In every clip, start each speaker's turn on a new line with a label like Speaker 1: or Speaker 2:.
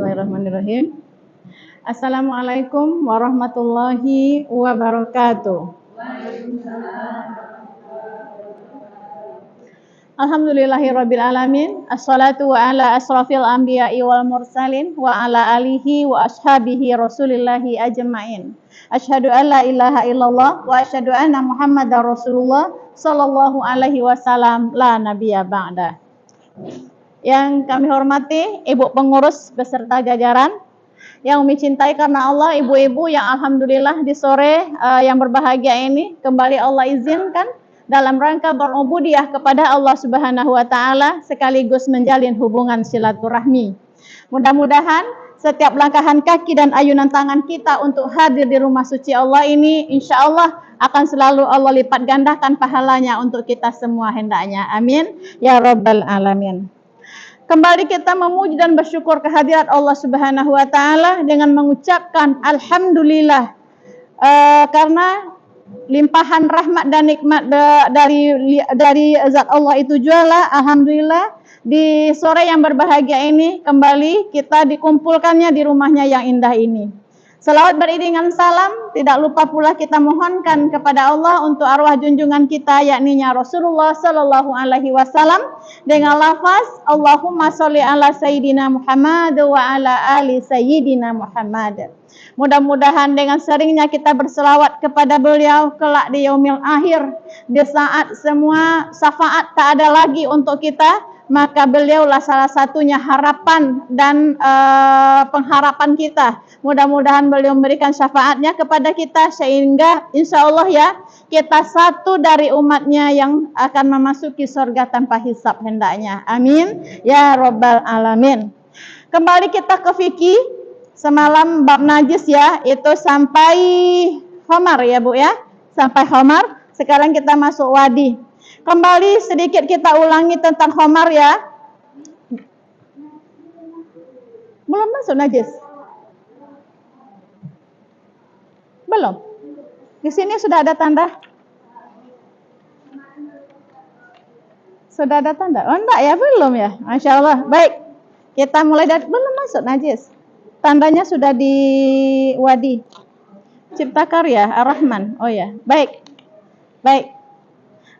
Speaker 1: Bismillahirrahmanirrahim. Assalamualaikum warahmatullahi wabarakatuh. Alhamdulillahirabbil alamin. Assalatu wa ala asrafil anbiya'i wal mursalin wa ala alihi wa ashabihi rasulillahi ajma'in. Asyhadu an la ilaha illallah wa asyhadu anna Muhammadar Rasulullah sallallahu alaihi wasallam la nabiyya ba'da. Yang kami hormati Ibu pengurus beserta jajaran yang Umi cintai karena Allah, ibu-ibu yang alhamdulillah di sore yang berbahagia ini kembali Allah izinkan dalam rangka berubudiyah kepada Allah Subhanahu wa taala sekaligus menjalin hubungan silaturahmi. Mudah-mudahan setiap langkahan kaki dan ayunan tangan kita untuk hadir di rumah suci Allah ini insya Allah akan selalu Allah lipat gandakan pahalanya untuk kita semua hendaknya. Amin ya rabbal alamin. Kembali kita memuji dan bersyukur kehadirat Allah Subhanahu wa taala dengan mengucapkan alhamdulillah karena limpahan rahmat dan nikmat dari zat Allah itu jualah. Alhamdulillah di sore yang berbahagia ini kembali kita dikumpulkannya di rumahnya yang indah ini. Selawat beriringan salam, tidak lupa pula kita mohonkan kepada Allah untuk arwah junjungan kita yakninya Rasulullah sallallahu alaihi wasallam dengan lafaz Allahumma sholli ala sayyidina Muhammad wa ala ali sayyidina Muhammad. Mudah-mudahan dengan seringnya kita berselawat kepada beliau kelak di yaumil akhir, di saat semua syafaat tak ada lagi untuk kita, maka beliaulah salah satunya harapan dan pengharapan kita. Mudah-mudahan beliau memberikan syafaatnya kepada kita sehingga insya Allah ya kita satu dari umatnya yang akan memasuki surga tanpa hisab hendaknya. Amin ya rabbal alamin. Kembali kita ke fikih semalam bab najis ya, itu sampai khamar ya Bu ya, sampai khamar. Sekarang kita masuk wadi. Kembali sedikit kita ulangi tentang khamar ya. Belum masuk najis? Belum. Di sini sudah ada tanda. Sudah ada tanda. Oh enggak ya, belum ya. Masya Allah. Baik. Kita mulai dari belum masuk najis. Tandanya sudah di wadi. Cipta Karya Ar-Rahman. Oh ya. Baik. Baik.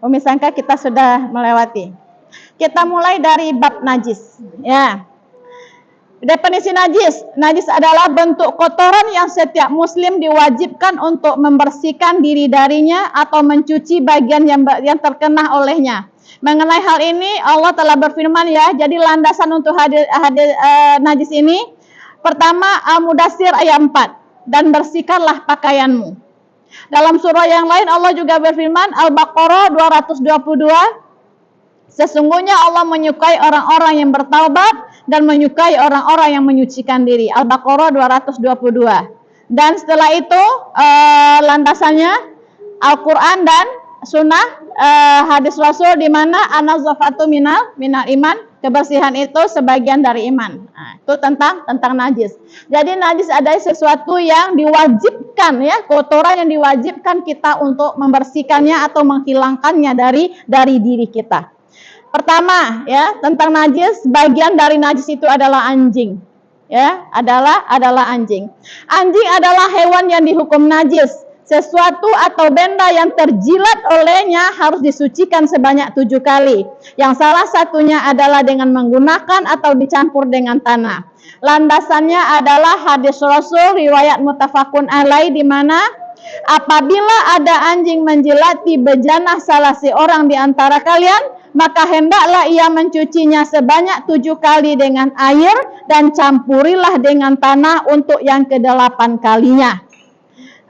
Speaker 1: Umi sangka kita sudah melewati. Kita mulai dari bab najis. Ya. Definisi najis. Najis adalah bentuk kotoran yang setiap muslim diwajibkan untuk membersihkan diri darinya atau mencuci bagian yang terkena olehnya. Mengenai hal ini Allah telah berfirman ya. Jadi landasan untuk najis ini pertama Al-Mudaththir ayat 4, dan bersihkanlah pakaianmu. Dalam surah yang lain Allah juga berfirman Al-Baqarah 222, sesungguhnya Allah menyukai orang-orang yang bertaubat dan menyukai orang-orang yang menyucikan diri. Al-Baqarah 222. Dan setelah itu landasannya Al-Quran dan Sunnah, hadis Rasul di mana an-nazafatu minal iman, kebersihan itu sebagian dari iman. Nah, itu tentang najis. Jadi najis adalah sesuatu yang diwajibkan ya, kotoran yang diwajibkan kita untuk membersihkannya atau menghilangkannya dari diri kita. Pertama ya, tentang najis, bagian dari najis itu adalah anjing. Ya, adalah anjing. Anjing adalah hewan yang dihukum najis. Sesuatu atau benda yang terjilat olehnya harus disucikan sebanyak 7 kali. Yang salah satunya adalah dengan menggunakan atau dicampur dengan tanah. Landasannya adalah hadis Rasul riwayat muttafaqun alaih di mana apabila ada anjing menjilati bejana salah seorang di antara kalian, maka hendaklah ia mencucinya sebanyak 7 kali dengan air dan campurilah dengan tanah untuk yang ke-8 kalinya.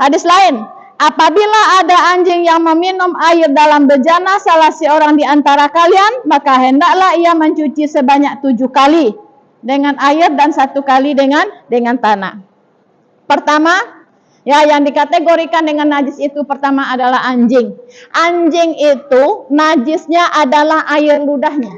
Speaker 1: Hadis lain, apabila ada anjing yang meminum air dalam bejana salah seorang di antara kalian, maka hendaklah ia mencuci sebanyak 7 kali dengan air dan 1 kali dengan tanah. Pertama, ya yang dikategorikan dengan najis itu pertama adalah anjing. Anjing itu najisnya adalah air ludahnya.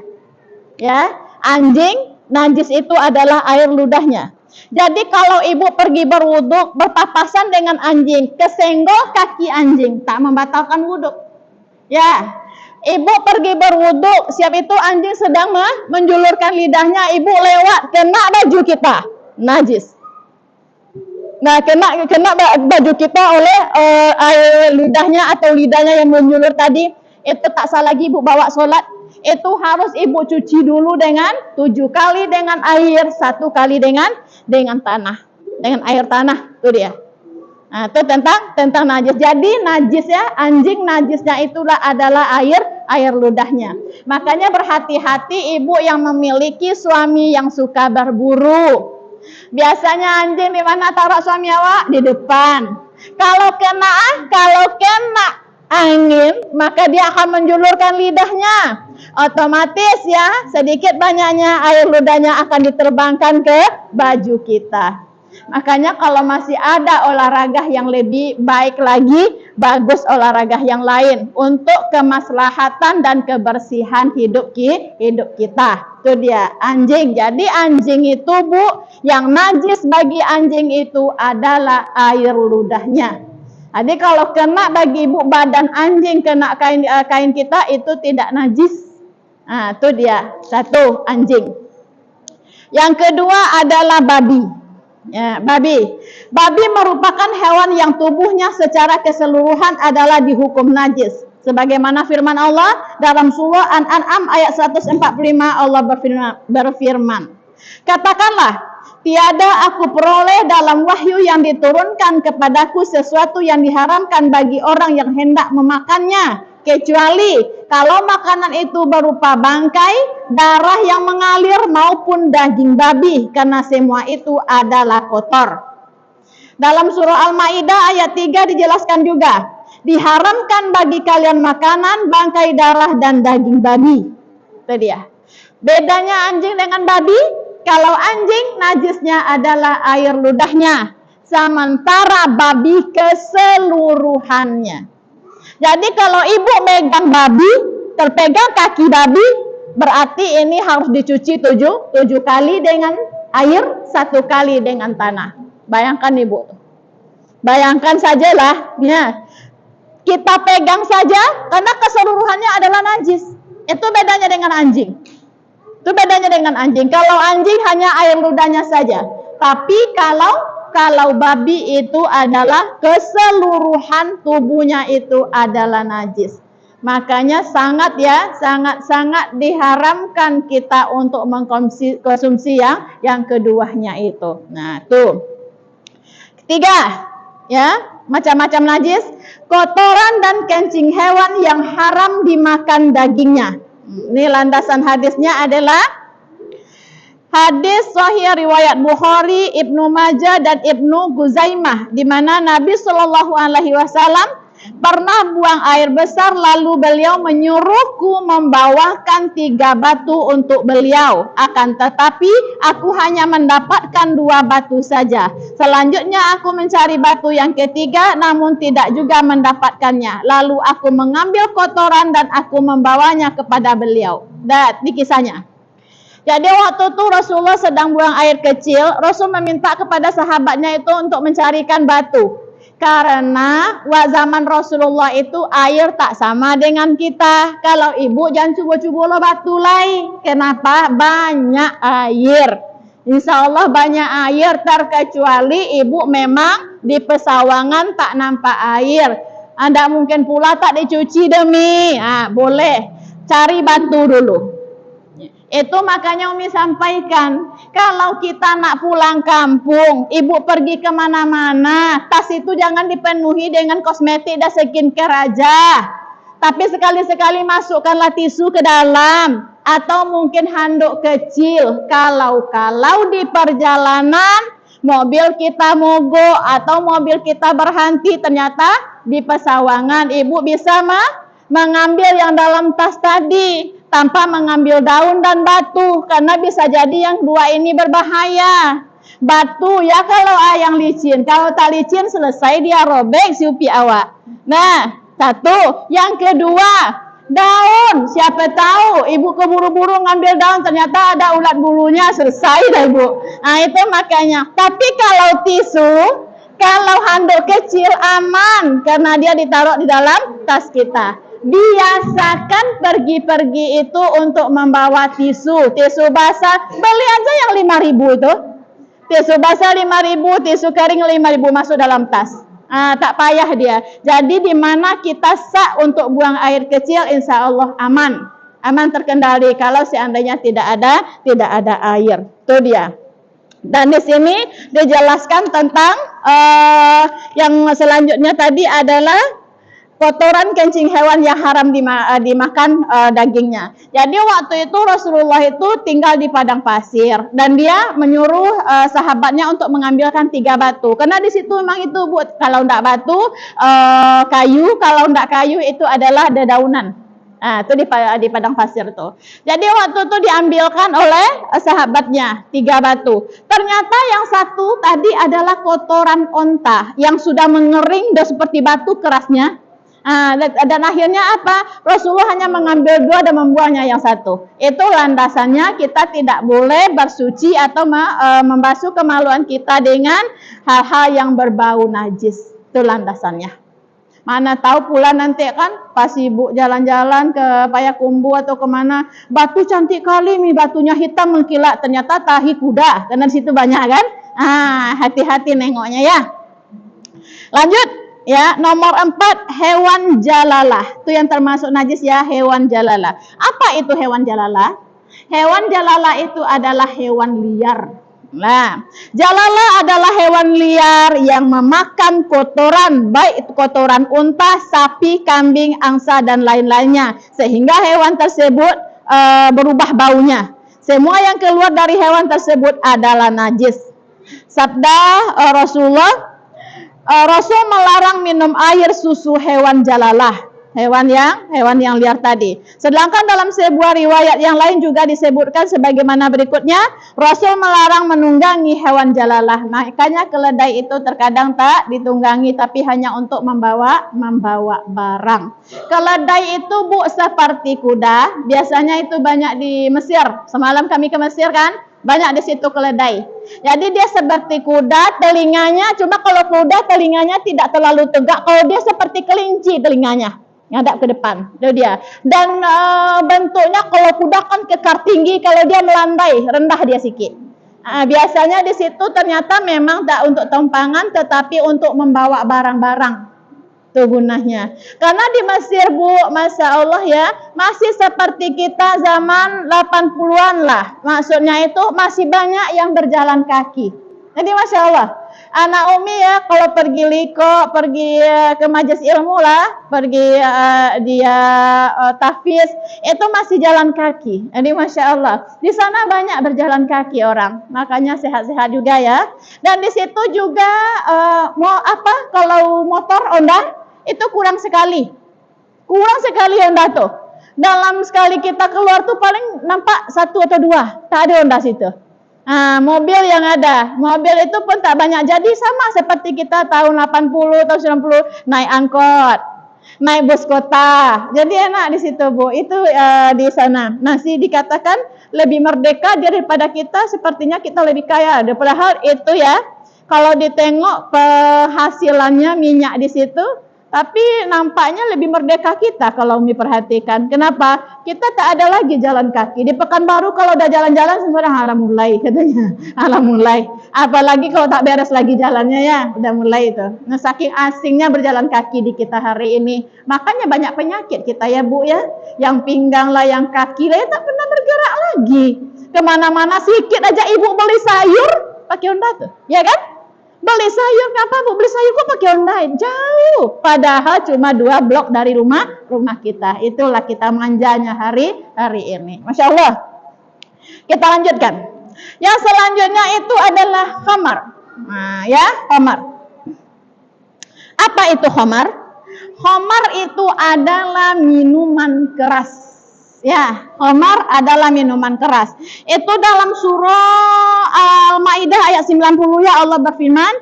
Speaker 1: Ya, anjing najis itu adalah air ludahnya. Jadi kalau ibu pergi berwudu berpapasan dengan anjing, kesenggol kaki anjing, tak membatalkan wudu. Ya, ibu pergi berwudu, siap itu anjing sedang menjulurkan lidahnya, ibu lewat kena baju kita. najis. Nah, kena baju kita oleh air ludahnya atau lidahnya yang menyulur tadi, itu tak sah lagi ibu bawa sholat. Itu harus ibu cuci dulu dengan 7 kali dengan air, 1 kali dengan tanah, dengan air tanah. Itu dia. Nah, itu tentang najis. Jadi najis ya, anjing najisnya itulah adalah air ludahnya. Makanya berhati-hati ibu yang memiliki suami yang suka berburu. Biasanya anjing di mana taruh suami awak? Di depan. Kalau kena angin, maka dia akan menjulurkan lidahnya. Otomatis ya, sedikit banyaknya air ludahnya akan diterbangkan ke baju kita. Makanya kalau masih ada olahraga yang lebih baik lagi, bagus olahraga yang lain untuk kemaslahatan dan kebersihan hidup kita. Itu dia anjing. Jadi anjing itu Bu, yang najis bagi anjing itu adalah air ludahnya. Jadi kalau kena bagi ibu badan anjing, kena kain kita itu tidak najis. Nah, itu dia. 1, anjing. Yang kedua adalah babi. Ya, babi merupakan hewan yang tubuhnya secara keseluruhan adalah dihukum najis. Sebagaimana firman Allah dalam surah An-An'am ayat 145, Allah berfirman, katakanlah, tiada aku peroleh dalam wahyu yang diturunkan kepadaku sesuatu yang diharamkan bagi orang yang hendak memakannya, kecuali kalau makanan itu berupa bangkai, darah yang mengalir maupun daging babi, karena semua itu adalah kotor. Dalam surah Al-Maidah ayat 3 dijelaskan juga, diharamkan bagi kalian makanan, bangkai, darah, dan daging babi. Itu dia. Bedanya anjing dengan babi, kalau anjing najisnya adalah air ludahnya, sementara babi keseluruhannya. Jadi kalau ibu megang babi, terpegang kaki babi, berarti ini harus dicuci 7 kali dengan air, 1 kali dengan tanah. Bayangkan ibu, bayangkan sajalah, ya, kita pegang saja karena keseluruhannya adalah najis. Itu bedanya dengan anjing. Itu bedanya dengan anjing. Kalau anjing hanya air ludahnya saja, tapi kalau babi itu adalah keseluruhan tubuhnya itu adalah najis. Makanya sangat diharamkan kita untuk mengkonsumsi yang keduanya itu. Nah, tuh. Ketiga, ya, macam-macam najis, kotoran dan kencing hewan yang haram dimakan dagingnya. Ini landasan hadisnya adalah hadis sahih riwayat Bukhari, Ibnu Majah dan Ibnu Guzaimah, di mana Nabi Shallallahu Alaihi Wasallam pernah buang air besar, lalu beliau menyuruhku membawakan 3 batu untuk beliau. Akan tetapi aku hanya mendapatkan 2 batu saja. Selanjutnya aku mencari batu yang ketiga, namun tidak juga mendapatkannya. Lalu aku mengambil kotoran dan aku membawanya kepada beliau. Dan di kisahnya. Jadi waktu itu Rasulullah sedang buang air kecil, Rasul meminta kepada sahabatnya itu untuk mencarikan batu. Karena zaman Rasulullah itu air tak sama dengan kita. Kalau ibu jangan cuba-cuba lo batu lain. Kenapa? Banyak air. Insya Allah banyak air, terkecuali ibu memang di pesawangan tak nampak air. Anda mungkin pula tak dicuci demi. Boleh cari batu dulu. Itu makanya Umi sampaikan, kalau kita nak pulang kampung, ibu pergi kemana-mana, tas itu jangan dipenuhi dengan kosmetik dan skincare aja. Tapi sekali-sekali masukkanlah tisu ke dalam, atau mungkin handuk kecil. Kalau di perjalanan, mobil kita mogok, atau mobil kita berhenti, ternyata di pesawangan, ibu bisa mengambil yang dalam tas tadi, tanpa mengambil daun dan batu, karena bisa jadi yang 2 ini berbahaya. Batu ya kalau yang licin, kalau tak licin selesai dia robek siupi awak. Nah, 1. Yang kedua, daun. Siapa tahu ibu keburu-buru ngambil daun, ternyata ada ulat bulunya, selesai dah ibu. Nah itu makanya. Tapi kalau tisu, kalau handuk kecil aman, karena dia ditaruh di dalam tas kita. Biasakan pergi-pergi itu untuk membawa tisu basah. Beli aja yang 5.000 itu. Tisu basah 5.000, tisu kering 5.000 masuk dalam tas. Tak payah dia. Jadi di mana kita sak untuk buang air kecil, insya Allah aman. Aman terkendali kalau seandainya tidak ada air. Itu dia. Dan di sini dijelaskan tentang yang selanjutnya tadi adalah kotoran kencing hewan yang haram dimakan dagingnya. Jadi waktu itu Rasulullah itu tinggal di padang pasir dan dia menyuruh sahabatnya untuk mengambilkan 3 batu. Karena di situ memang itu Bu, kalau enggak batu kayu, kalau enggak kayu itu adalah dedaunan. Itu di padang pasir tuh. Jadi waktu itu diambilkan oleh sahabatnya 3 batu. Ternyata yang satu tadi adalah kotoran onta yang sudah mengering dan seperti batu kerasnya. Dan akhirnya apa? Rasulullah hanya mengambil 2 dan membuangnya yang satu. Itu landasannya kita tidak boleh bersuci atau membasuh kemaluan kita dengan hal-hal yang berbau najis. Itu landasannya. Mana tahu pula nanti kan pas ibu jalan-jalan ke Payakumbuh atau kemana, batu cantik kali nih, batunya hitam mengkilat, ternyata tahi kuda, karena di situ banyak kan. Hati-hati nengoknya ya. Lanjut. Ya, nomor 4, hewan jalalah. Itu yang termasuk najis ya, hewan jalalah. Apa itu hewan jalalah? Hewan jalalah itu adalah hewan liar. Nah, jalalah adalah hewan liar yang memakan kotoran, baik itu kotoran unta, sapi, kambing, angsa, dan lain-lainnya. Sehingga hewan tersebut berubah baunya. Semua yang keluar dari hewan tersebut adalah najis. Sabda Rasulullah, Rasul melarang minum air susu hewan jalalah, hewan yang liar tadi. Sedangkan dalam sebuah riwayat yang lain juga disebutkan sebagaimana berikutnya, Rasul melarang menunggangi hewan jalalah. Makanya keledai itu terkadang tak ditunggangi, tapi hanya untuk membawa barang. Keledai itu Bu seperti kuda, biasanya itu banyak di Mesir. Semalam kami ke Mesir kan? Banyak di situ keledai. Jadi dia seperti kuda, telinganya, cuma kalau kuda telinganya tidak terlalu tegak. Kalau dia seperti kelinci telinganya, ngadap ke depan. Itu dia. Dan bentuknya kalau kuda kan kekar tinggi, kalau dia melandai, rendah dia sikit. Biasanya di situ ternyata memang tak untuk tumpangan, tetapi untuk membawa barang-barang. Itu gunanya. Karena di Mesir Bu, Masya Allah ya, masih seperti kita zaman 80-an lah. Maksudnya itu masih banyak yang berjalan kaki. Jadi Masya Allah, anak Umi ya kalau pergi liko, pergi ke majelis ilmu lah, pergi dia tahfiz, itu masih jalan kaki. Jadi Masya Allah, di sana banyak berjalan kaki orang, makanya sehat-sehat juga ya. Dan di situ juga kalau motor Honda itu kurang sekali Honda tuh. Dalam sekali kita keluar tuh paling nampak 1 atau 2, tak ada Honda situ. Mobil yang ada, mobil itu pun tak banyak. Jadi sama seperti kita tahun 80 atau 90 naik angkot, naik bus kota. Jadi enak di situ Bu. Itu di sana masih dikatakan lebih merdeka daripada kita. Sepertinya kita lebih kaya. Padahal itu ya, kalau ditengok penghasilannya minyak di situ, tapi nampaknya lebih merdeka kita kalau Umi perhatikan. Kenapa? Kita tak ada lagi jalan kaki. Di Pekanbaru kalau udah jalan-jalan semua orang mulai katanya. Mulai. Apalagi kalau tak beres lagi jalannya ya, udah mulai itu. Nah, saking asingnya berjalan kaki di kita hari ini. Makanya banyak penyakit kita ya Bu ya. Yang pinggang lah, yang kaki lah, ya tak pernah bergerak lagi. Kemana-mana sikit aja ibu beli sayur pakai Honda tuh. Ya kan? Beli sayur, ngapa Bu? Beli sayur kok pakai Honda? Jauh. Padahal cuma 2 blok dari rumah kita. Itulah kita manjanya hari ini. Masya Allah. Kita lanjutkan. Yang selanjutnya itu adalah khamar. Khamar. Apa itu khamar? Khamar itu adalah minuman keras. Ya, khamar adalah minuman keras. Itu dalam surah Al-Maidah ayat 90 ya, Allah berfirman,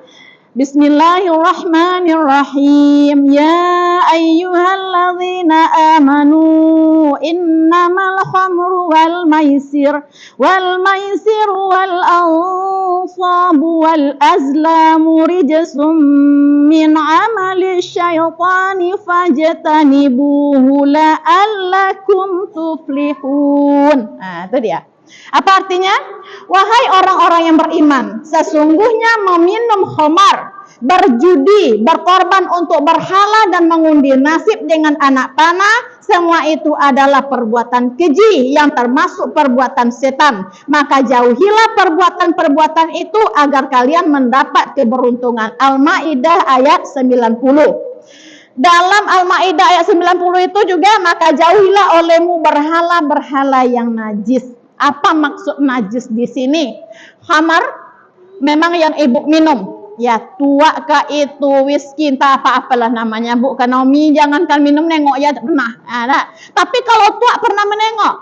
Speaker 1: Bismillahirrahmanirrahim. Ya ayyuhalladzina amanu innamal khamru wal maisir wal ansabu wal azlamu rijsum min amali syaitani fajtanibuhu la'allakum tuflihun. Itu dia. Apa artinya? Wahai orang-orang yang beriman, sesungguhnya meminum khamar, berjudi, berkorban untuk berhala dan mengundi nasib dengan anak panah, semua itu adalah perbuatan keji yang termasuk perbuatan setan. Maka jauhilah perbuatan-perbuatan itu agar kalian mendapat keberuntungan. Al-Maidah ayat 90. Dalam Al-Maidah ayat 90 itu juga, maka jauhilah olehmu berhala-berhala yang najis. Apa maksud najis di sini? Khamar memang yang ibu minum. Ya, tua kah itu, whisky, entah apa-apalah namanya, Bu. Karena Umi jangankan minum, nengok ya pernah. Ada. Tapi kalau tua pernah menengok.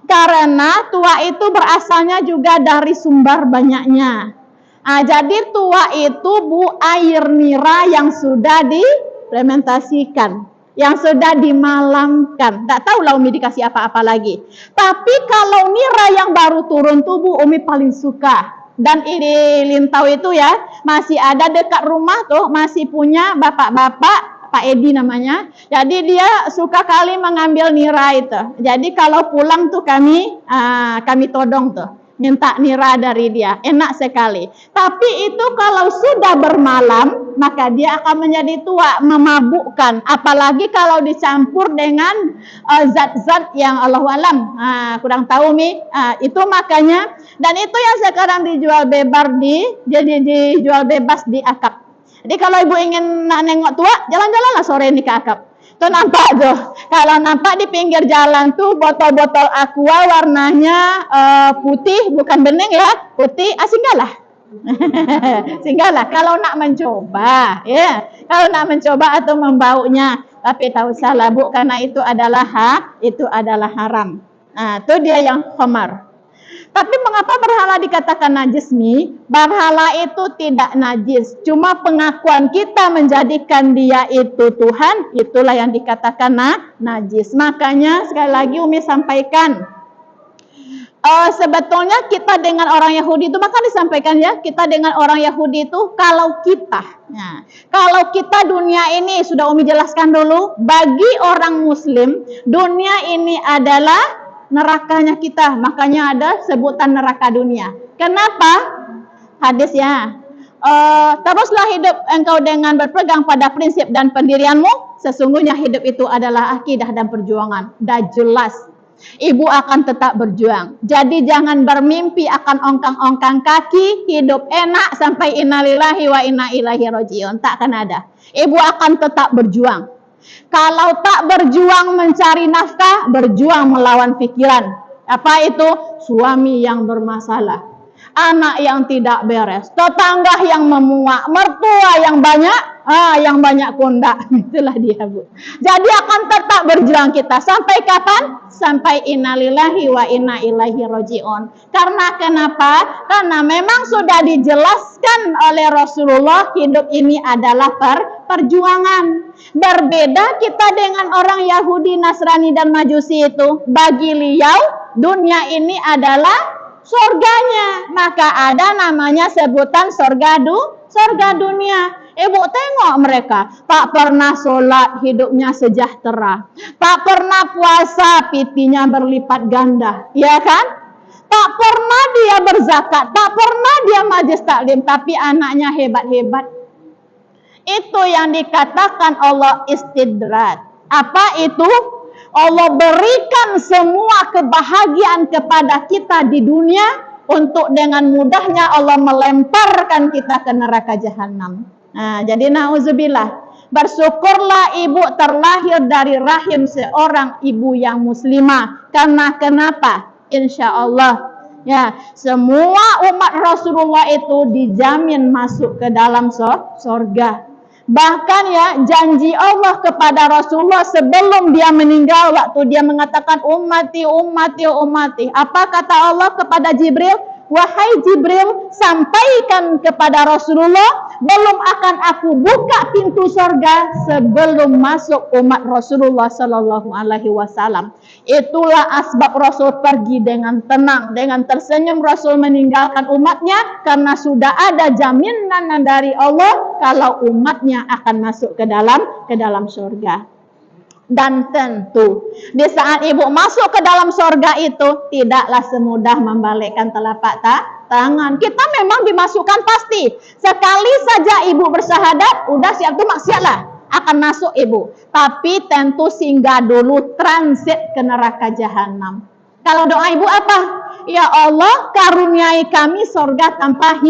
Speaker 1: Karena tua itu berasalnya juga dari sumber banyaknya. Jadi tua itu, Bu, air nira yang sudah difermentasikan, yang sudah dimalamkan. Tak tahu lah Umi dikasih apa-apa lagi. Tapi kalau nira yang baru turun tubuh, Umi paling suka. Dan ini Lintau itu ya, masih ada dekat rumah tuh, masih punya bapak-bapak, Pak Edi namanya. Jadi dia suka kali mengambil nira itu. Jadi kalau pulang tuh kami todong tuh, minta nira dari dia. Enak sekali. Tapi itu kalau sudah bermalam, maka dia akan menjadi tua, memabukkan. Apalagi kalau dicampur dengan zat-zat yang Allahualam. Kurang tahu Mi. Itu makanya, dan itu yang sekarang dijual dijual bebas di akap. Jadi kalau ibu ingin nengok tua, jalan-jalanlah sore ini ke akap. Tuh nampak tuh. Kalau nampak di pinggir jalan tuh botol-botol aqua warnanya putih, bukan bening ya, putih. Singgahlah. Singgahlah kalau nak mencoba, ya. Kalau nak mencoba atau membaunya, tapi tahu salah Bu, karena itu adalah haram. Itu dia yang khamar. Tapi mengapa berhala dikatakan najis Mi? Berhala itu tidak najis. Cuma pengakuan kita menjadikan dia itu Tuhan, itulah yang dikatakan najis. Makanya sekali lagi Umi sampaikan, sebetulnya kita dengan orang Yahudi itu, maka disampaikan ya, kita dengan orang Yahudi itu, kalau kita dunia ini, sudah Umi jelaskan dulu, bagi orang Muslim, dunia ini adalah nerakanya kita, makanya ada sebutan neraka dunia. Kenapa? Hadis ya. Teruslah hidup engkau dengan berpegang pada prinsip dan pendirianmu. Sesungguhnya hidup itu adalah akidah dan perjuangan. Dah jelas. Ibu akan tetap berjuang. Jadi jangan bermimpi akan ongkang-ongkang kaki, hidup enak sampai innalillahi wa inna ilaihi rajiun. Tak akan ada. Ibu akan tetap berjuang. Kalau tak berjuang mencari nafkah, berjuang melawan pikiran. Apa itu? Suami yang bermasalah, anak yang tidak beres, tetangga yang memuak, mertua yang banyak kondak. Itulah dia Bu. Jadi akan tetap berjuang kita. Sampai kapan? Sampai innalillahi wa inna ilaihi rajiun. Karena kenapa? Karena memang sudah dijelaskan oleh Rasulullah, hidup ini adalah perjuangan. Berbeda kita dengan orang Yahudi, Nasrani dan Majusi itu. Bagi beliau dunia ini adalah surganya. Maka ada namanya sebutan surga dunia. Ibu tengok mereka, tak pernah sholat, hidupnya sejahtera. Tak pernah puasa, pitinya berlipat ganda. Ya kan? Tak pernah dia berzakat, tak pernah dia majlis taklim, tapi anaknya hebat-hebat. Itu yang dikatakan Allah istidrat. Apa itu? Allah berikan semua kebahagiaan kepada kita di dunia, untuk dengan mudahnya Allah melemparkan kita ke neraka jahanam. Jadi na'udzubillah. Bersyukurlah ibu terlahir dari rahim seorang ibu yang muslimah. Karena kenapa? Insya Allah ya, semua umat Rasulullah itu dijamin masuk ke dalam surga. Bahkan ya, janji Allah kepada Rasulullah sebelum dia meninggal, waktu dia mengatakan ummati, ummati, ummati. Apa kata Allah kepada Jibril? Wahai Jibril, sampaikan kepada Rasulullah, belum akan aku buka pintu surga sebelum masuk umat Rasulullah sallallahu alaihi wasallam. Itulah asbab Rasul pergi dengan tenang, dengan tersenyum Rasul meninggalkan umatnya, karena sudah ada jaminan dari Allah kalau umatnya akan masuk ke dalam surga. Dan tentu di saat ibu masuk ke dalam sorga itu tidaklah semudah membalikkan telapak tangan. Kita memang dimasukkan pasti. Sekali saja ibu bersyahadat, udah siap tuh maksiatlah akan masuk ibu. Tapi tentu singgah dulu transit ke neraka jahanam. Kalau doa ibu apa? Ya Allah, karuniai kami sorga tanpa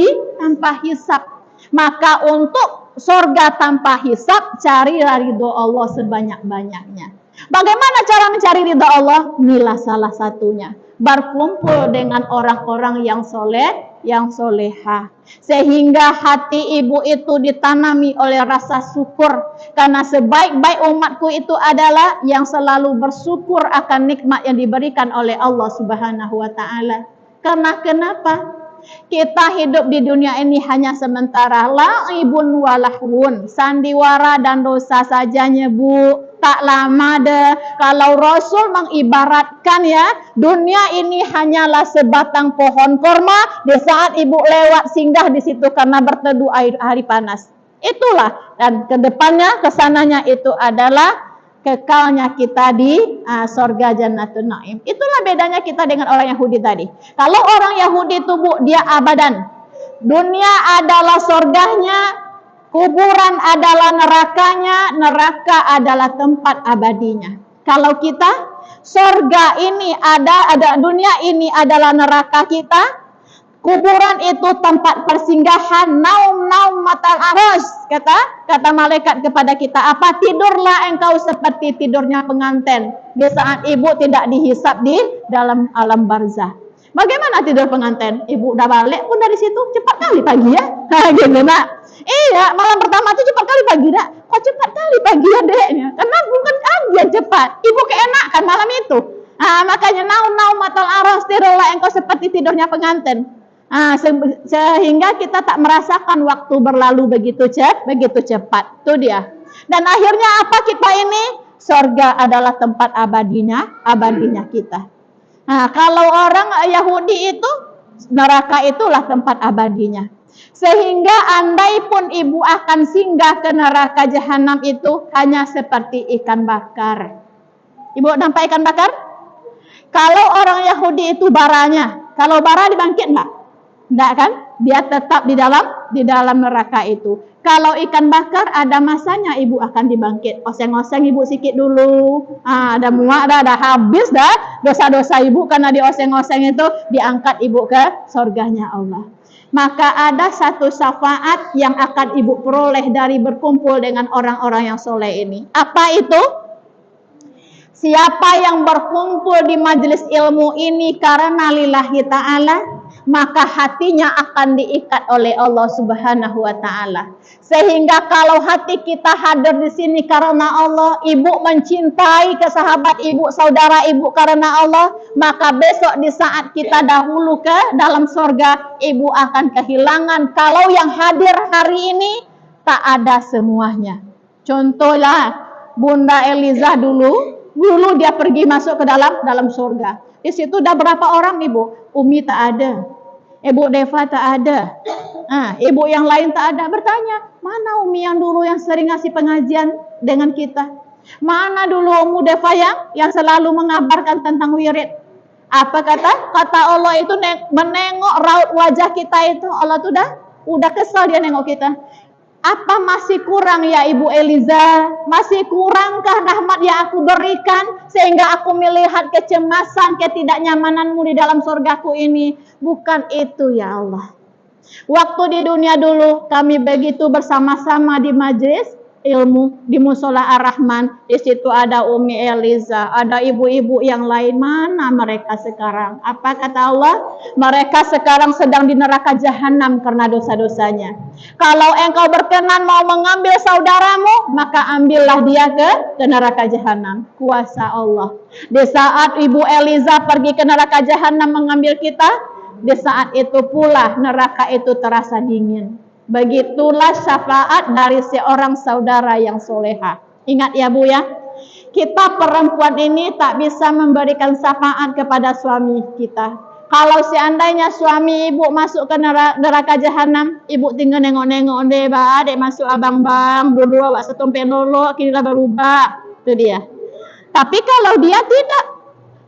Speaker 1: hisab. Maka untuk sorga tanpa hisab, carilah ridho Allah sebanyak-banyaknya. Bagaimana cara mencari ridho Allah? Inilah salah satunya. Berkumpul dengan orang-orang yang soleh, yang soleha. Sehingga hati ibu itu ditanami oleh rasa syukur. Karena sebaik-baik umatku itu adalah yang selalu bersyukur akan nikmat yang diberikan oleh Allah Subhanahu wa Ta'ala. Karena kenapa? Kita hidup di dunia ini hanya sementara. La'ibun walahun, sandiwara dan dosa sajanya bu, tak lama deh. Kalau Rasul mengibaratkan ya, dunia ini hanyalah sebatang pohon korma. Di saat ibu lewat singgah di situ karena berteduh hari panas. Itulah, dan kedepannya kesananya itu adalah kekalnya kita di sorga Jannatun Naim. Itulah bedanya kita dengan orang Yahudi tadi. Kalau orang Yahudi itu bu, dia abadan. Dunia adalah sorganya, kuburan adalah nerakanya, neraka adalah tempat abadinya. Kalau kita, sorga ini ada dunia ini adalah neraka kita. Kuburan itu tempat persinggahan, naum matal aras, kata malaikat kepada kita, apa tidurlah engkau seperti tidurnya pengantin di saat ibu tidak dihisap di dalam alam barzah. Bagaimana tidur pengantin? Ibu udah balik pun dari situ cepat kali pagi ya, gitu nak. Iya, malam pertama itu cepat kali pagi dak. Kok cepat kali pagi ya deknya? Karena bukan aja cepat, ibu keenakan malam itu. Makanya naum matal aras, tidurlah engkau seperti tidurnya pengantin. Sehingga kita tak merasakan waktu berlalu begitu cepat. Itu dia. Dan akhirnya apa kita ini? Sorga adalah tempat abadinya kita. Kalau orang Yahudi itu, neraka itulah tempat abadinya. Sehingga andai pun ibu akan singgah ke neraka jahanam itu hanya seperti ikan bakar. Ibu nampak ikan bakar? Kalau orang Yahudi itu baranya, kalau bara dibangkit enggak? Enggak kan? Dia tetap di dalam neraka itu. Kalau ikan bakar ada masanya ibu akan dibangkit. Oseng-oseng ibu sikit dulu. Ada muak dah habis dah dosa-dosa ibu karena dioseng-oseng itu diangkat ibu ke surganya Allah. Maka ada satu syafaat yang akan ibu peroleh dari berkumpul dengan orang-orang yang soleh ini. Apa itu? Siapa yang berkumpul di majelis ilmu ini karena lillahi ta'ala, maka hatinya akan diikat oleh Allah Subhanahu wa Ta'ala. Sehingga kalau hati kita hadir di sini karena Allah, ibu mencintai ke sahabat ibu, saudara ibu karena Allah, maka besok di saat kita dahulu ke dalam surga, ibu akan kehilangan. Kalau yang hadir hari ini tak ada semuanya. Contohlah Bunda Eliza dulu dia pergi masuk ke dalam surga. Di situ udah berapa orang ibu? Umi tak ada, Ibu Deva tak ada, ibu yang lain tak ada. Bertanya, mana Umi yang dulu yang sering ngasih pengajian dengan kita? Mana dulu Umi Deva yang selalu mengabarkan tentang wirid? Apa kata Allah itu menengok raut wajah kita itu, Allah tuh udah kesal dia nengok kita. Apa masih kurang ya Ibu Eliza? Masih kurangkah rahmat yang aku berikan sehingga aku melihat kecemasan, ketidaknyamananmu di dalam surgaku ini? Bukan itu ya Allah. Waktu di dunia dulu kami begitu bersama-sama di majelis ilmu di Musola Ar-Rahman. Di situ ada Umi Eliza, ada ibu-ibu yang lain. Mana mereka sekarang? Apa kata Allah? Mereka sekarang sedang di neraka jahanam karena dosa-dosanya. Kalau engkau berkenan mau mengambil saudaramu, maka ambillah dia ke neraka jahanam. Kuasa Allah. Di saat Ibu Eliza pergi ke neraka jahanam mengambil kita, di saat itu pula neraka itu terasa dingin. Begitulah syafaat dari seorang saudara yang soleha. Ingat ya Bu ya, kita perempuan ini tak bisa memberikan syafaat kepada suami kita. Kalau seandainya suami ibu masuk ke neraka jahanam, ibu tinggal nengok-nengok deh, adek masuk abang bang, berdua wak setompen dulu, kini lah berubah. Itu dia. Tapi kalau dia tidak,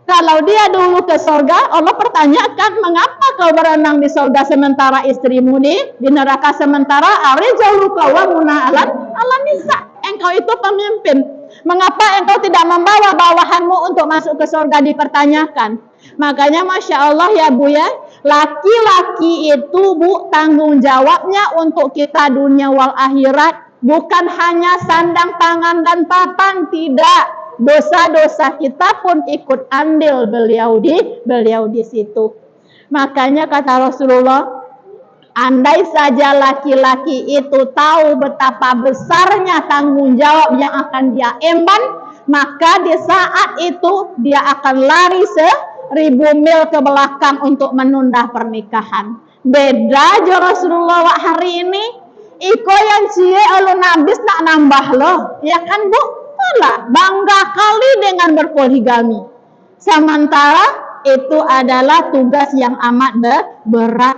Speaker 1: kalau dia dulu ke surga, Allah pertanyakan, mengapa kau berenang di surga sementara istrimu di neraka, sementara arijalu qawwamuna 'alan nisa. Engkau itu pemimpin. Mengapa engkau tidak membawa bawahanmu untuk masuk ke surga, dipertanyakan. Makanya Masya Allah ya Bu ya, laki-laki itu Bu, tanggung jawabnya untuk kita dunia wal akhirat. Bukan hanya sandang pangan dan papan, tidak. Dosa-dosa kita pun ikut andil beliau di situ. Makanya kata Rasulullah, andai saja laki-laki itu tahu betapa besarnya tanggung jawab yang akan dia emban, maka di saat itu dia akan lari 1000 mil ke belakang untuk menunda pernikahan. Beda aja Rasulullah wak hari ini, iko yang cie alun nabis nak nambah loh, ya kan Bu? Bangga kali dengan berpoligami. Sementara itu adalah tugas yang amat berat.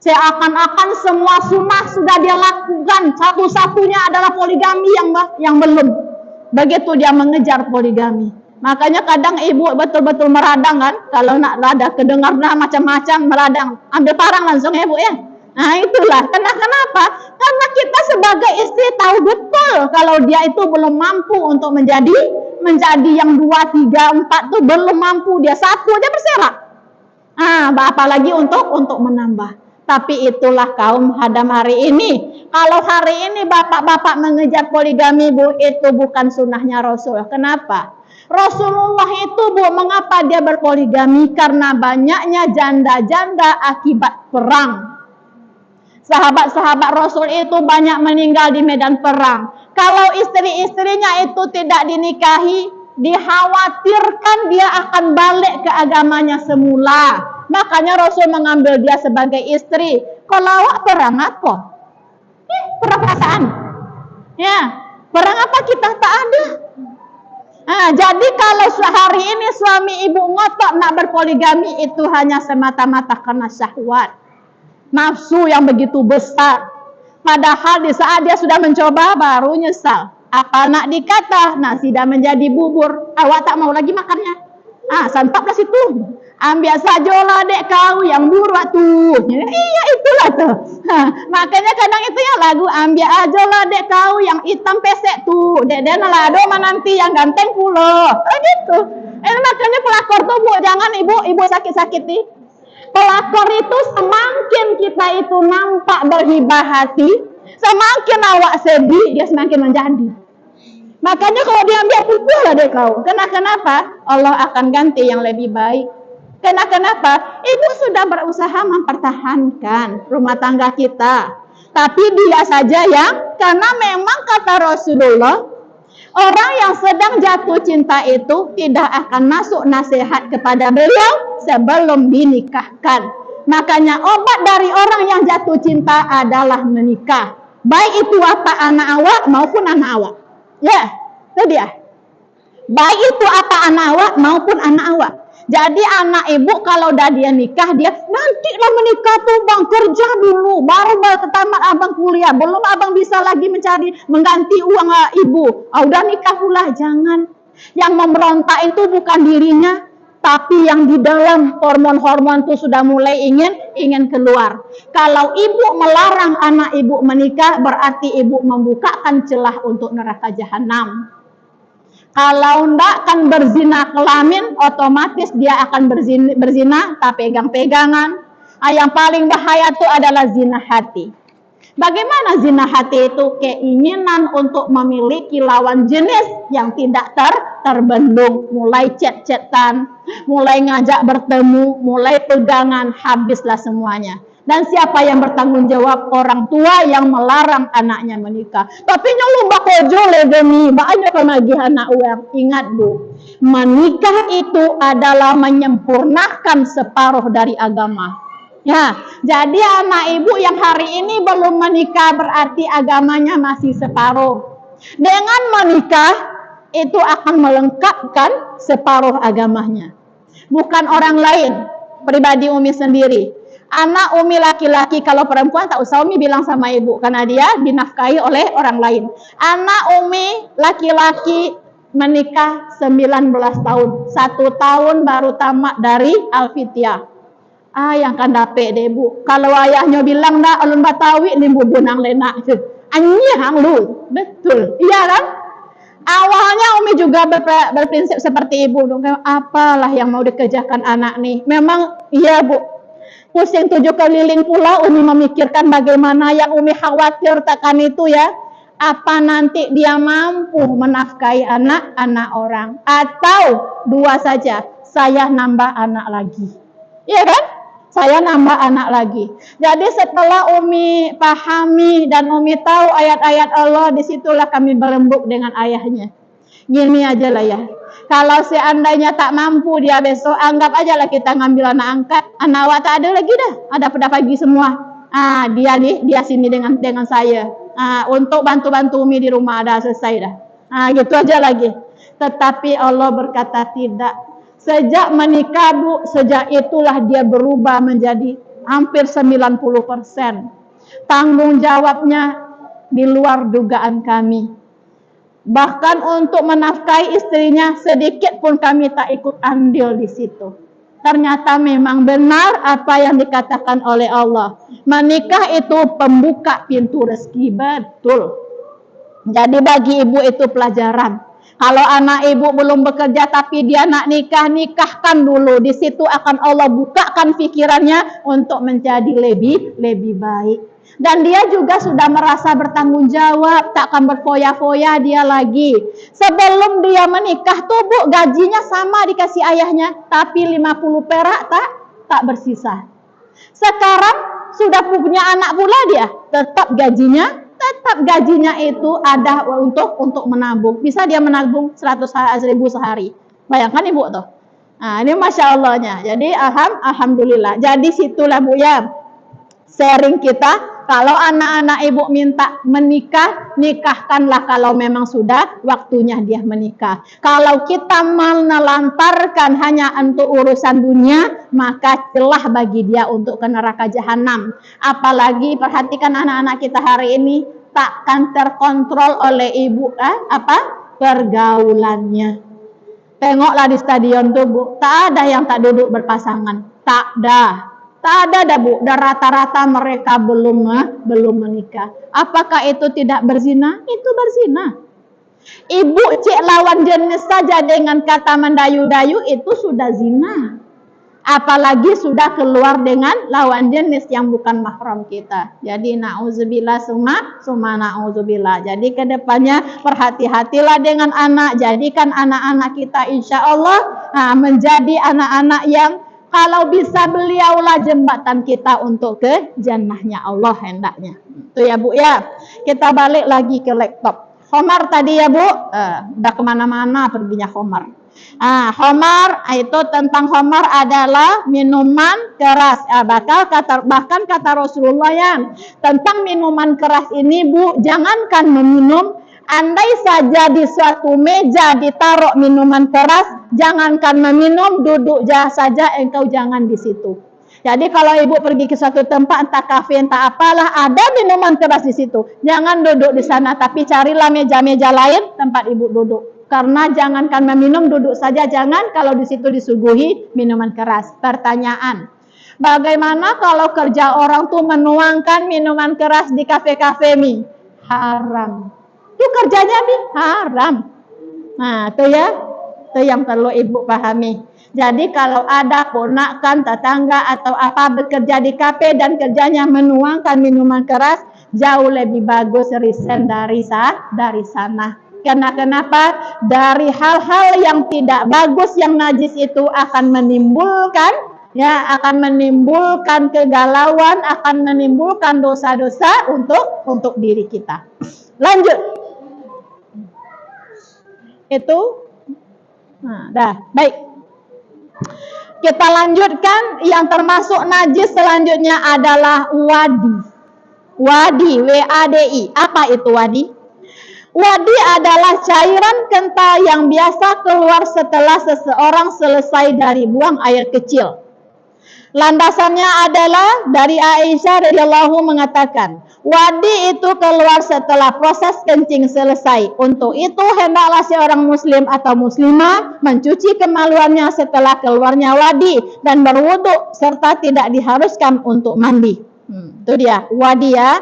Speaker 1: Seakan-akan semua sunnah sudah dia lakukan, satu-satunya adalah poligami yang belum. Begitu dia mengejar poligami. Makanya kadang ibu betul-betul meradang kan, kalau nak rada kedengar macam-macam meradang, ambil parang langsung ya Bu ya. Nah itulah, kenapa? Karena kita sebagai istri tahu betul kalau dia itu belum mampu untuk menjadi yang 2, 3, 4 tuh belum mampu, dia 1 aja berserak. Apalagi untuk menambah. Tapi itulah kaum hadam hari ini. Kalau hari ini bapak-bapak mengejar poligami Bu, itu bukan sunnahnya Rasul. Kenapa? Rasulullah itu Bu, mengapa dia berpoligami? Karena banyaknya janda-janda akibat perang. Sahabat-sahabat Rasul itu banyak meninggal di medan perang. Kalau istri-istrinya itu tidak dinikahi, dikhawatirkan dia akan balik ke agamanya semula. Makanya Rasul mengambil dia sebagai istri. Kalau awak perang apa? Perang perasaan. Ya, perang apa kita tak ada. Jadi kalau sehari ini suami ibu ngotot nak berpoligami, itu hanya semata-mata karena syahwat. Nafsu yang begitu besar. Padahal di saat dia sudah mencoba baru nyesal. Apa nak dikata, nasi dah menjadi bubur, awak tak mau lagi makannya. Santaplah situ. Ambil sajalah dek kau yang buruak tu. Iya itulah tuh. Makanya kadang itu ya lagu, ambil ajalah dek kau yang hitam pesek tu. Dek lah doma nanti yang ganteng pula. Gitu. Makanya pelakor tuh Bu, jangan ibu sakit-sakiti. Pelakor itu semakin kita itu nampak berhibah hati, semakin awak sedih, dia semakin menjadi. Makanya kalau diambil pukul lah deh kau. Kenapa? Allah akan ganti yang lebih baik. Kenapa? Ibu sudah berusaha mempertahankan rumah tangga kita. Tapi dia saja yang, karena memang kata Rasulullah, orang yang sedang jatuh cinta itu tidak akan masuk nasihat kepada beliau sebelum dinikahkan. Makanya obat dari orang yang jatuh cinta adalah menikah. Baik itu apa anak awak maupun anak awak. Ya, itu dia. Baik itu apa anak awak maupun anak awak. Jadi anak ibu kalau dah dia nikah, dia nantilah menikah tuh bang, kerja dulu, baru tamat abang kuliah, belum abang bisa lagi mengganti uang ibu. Udah nikah pula, jangan. Yang memberontak itu bukan dirinya, tapi yang di dalam hormon-hormon itu sudah mulai ingin keluar. Kalau ibu melarang anak ibu menikah, berarti ibu membukakan celah untuk neraka jahanam. Kalau ndak kan berzina kelamin, otomatis dia akan berzina tak pegang-pegangan. Yang paling bahaya itu adalah zina hati. Bagaimana zina hati itu? Keinginan untuk memiliki lawan jenis yang tidak terbendung. Mulai chat-chatan, mulai ngajak bertemu, mulai pegangan, habislah semuanya. Dan siapa yang bertanggung jawab? Orang tua yang melarang anaknya menikah. Tapi nyolong bakojo legemi, banyak lagi anak uang. Ingat Bu, menikah itu adalah menyempurnakan separuh dari agama. Ya, jadi anak ibu yang hari ini belum menikah berarti agamanya masih separuh. Dengan menikah itu akan melengkapkan separuh agamanya. Bukan orang lain, pribadi Umi sendiri. Anak Umi laki-laki, kalau perempuan tak usah Umi bilang sama ibu karena dia dinafkahi oleh orang lain. Anak Umi laki-laki menikah 19 tahun. 1 tahun baru tamat dari Alfitiah. Yang kan dapet deh bu. Kalau ayahnya bilang dah ulun Batawi limbu bunang lenak. Anyang lu. Betul. Iya kan? Awalnya Umi juga berprinsip seperti ibu. Apalah yang mau dikerjakan anak nih. Memang iya bu. Pusing 7 keliling pulau Umi memikirkan bagaimana yang Umi khawatir takkan itu ya. Apa nanti dia mampu menafkahi anak-anak orang. Atau 2 saja. Saya nambah anak lagi. Iya kan? Saya nambah anak lagi. Jadi setelah Umi pahami dan Umi tahu ayat-ayat Allah, disitulah kami berembuk dengan ayahnya. Gini aja lah ya. Kalau seandainya tak mampu dia besok, anggap aja lah kita ngambil anak angkat. Anak awak tak ada lagi dah. Ada pada pagi semua. Dia sini dengan saya. Untuk bantu-bantu Umi di rumah ada selesai dah. Gitu aja lagi. Tetapi Allah berkata tidak. Sejak menikah bu, sejak itulah dia berubah menjadi hampir 90%. Tanggung jawabnya di luar dugaan kami. Bahkan untuk menafkahi istrinya sedikit pun kami tak ikut andil di situ. Ternyata memang benar apa yang dikatakan oleh Allah. Menikah itu pembuka pintu rezeki, betul. Jadi bagi ibu itu pelajaran. Kalau anak ibu belum bekerja tapi dia nak nikah, nikahkan dulu. Di situ akan Allah bukakan pikirannya untuk menjadi lebih baik. Dan dia juga sudah merasa bertanggung jawab, takkan berfoya-foya dia lagi. Sebelum dia menikah tuh bu, gajinya sama dikasih ayahnya, tapi 50 perak tak bersisa. Sekarang sudah punya anak pula dia, tetap gajinya itu ada untuk menabung. Bisa dia menabung 100.000 sehari. Bayangkan ibu tuh. Ini masya Allahnya. Jadi alhamdulillah. Jadi situlah bu ya sharing kita. Kalau anak-anak ibu minta menikah, nikahkanlah kalau memang sudah waktunya dia menikah. Kalau kita menelantarkan hanya untuk urusan dunia, maka celah bagi dia untuk ke neraka jahanam. Apalagi perhatikan anak-anak kita hari ini takkan terkontrol oleh ibu pergaulannya. Tengoklah di stadion tuh bu, tak ada yang tak duduk berpasangan, tak ada dah bu, dan rata-rata mereka belum menikah. Apakah itu tidak berzina? Itu berzina. Ibu cek lawan jenis saja dengan kata mendayu-dayu itu sudah zina. Apalagi sudah keluar dengan lawan jenis yang bukan mahram kita. Jadi na'udzubillah summa na'udzubillah. Jadi kedepannya berhati-hatilah dengan anak. Jadikan anak-anak kita insya Allah menjadi anak-anak yang kalau bisa beliaulah jembatan kita untuk ke jannahnya Allah hendaknya. Itu ya bu ya. Kita balik lagi ke laptop. Khomar tadi ya bu. Udah kemana-mana perginya khomar. Khomar itu tentang khomar adalah minuman keras. Bahkan kata Rasulullah yang tentang minuman keras ini bu, jangankan meminum. Andai saja di suatu meja ditaruh minuman keras, jangankan meminum, duduk saja engkau jangan di situ. Jadi kalau ibu pergi ke suatu tempat, entah kafe, entah apalah, ada minuman keras di situ. Jangan duduk di sana, tapi carilah meja-meja lain tempat ibu duduk. Karena jangankan meminum, duduk saja jangan kalau di situ disuguhi minuman keras. Pertanyaan, bagaimana kalau kerja orang tuh menuangkan minuman keras di kafe-kafe mi? Haram. Itu kerjanya nih haram. Itu ya, itu yang perlu ibu pahami. Jadi kalau ada ponakan, tetangga atau apa bekerja di kafe dan kerjanya menuangkan minuman keras, jauh lebih bagus resign dari sana. Karena kenapa? Dari hal-hal yang tidak bagus, yang najis itu akan menimbulkan kegalauan, akan menimbulkan dosa-dosa untuk diri kita. Lanjut. Itu baik. Kita lanjutkan yang termasuk najis selanjutnya adalah wadi. Wadi, W-A-D-I. Apa itu wadi? Wadi adalah cairan kental yang biasa keluar setelah seseorang selesai dari buang air kecil. Landasannya adalah dari Aisyah radhiyallahu mengatakan, Wadi itu keluar setelah proses kencing selesai. Untuk itu hendaklah seorang muslim atau muslimah mencuci kemaluannya setelah keluarnya wadi dan berwudu serta tidak diharuskan untuk mandi. Itu dia wadi ya.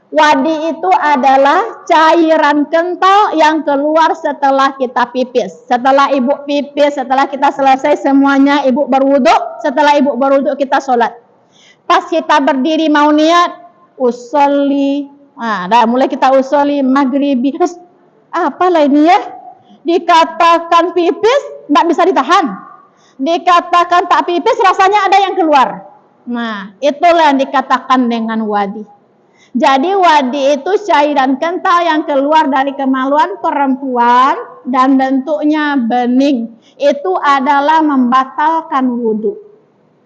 Speaker 1: Wadi itu adalah cairan kental yang keluar setelah kita pipis. Setelah ibu pipis, setelah kita selesai semuanya, ibu berwudu. Setelah ibu berwudu kita sholat. Pas kita berdiri mau niat usolli, dah mulai kita usolli maghribi. Apalah ini ya? Dikatakan pipis, nggak bisa ditahan. Dikatakan tak pipis, rasanya ada yang keluar. Nah, itulah yang dikatakan dengan wadi. Jadi wadi itu cairan kental yang keluar dari kemaluan perempuan dan bentuknya bening. Itu adalah membatalkan wudu.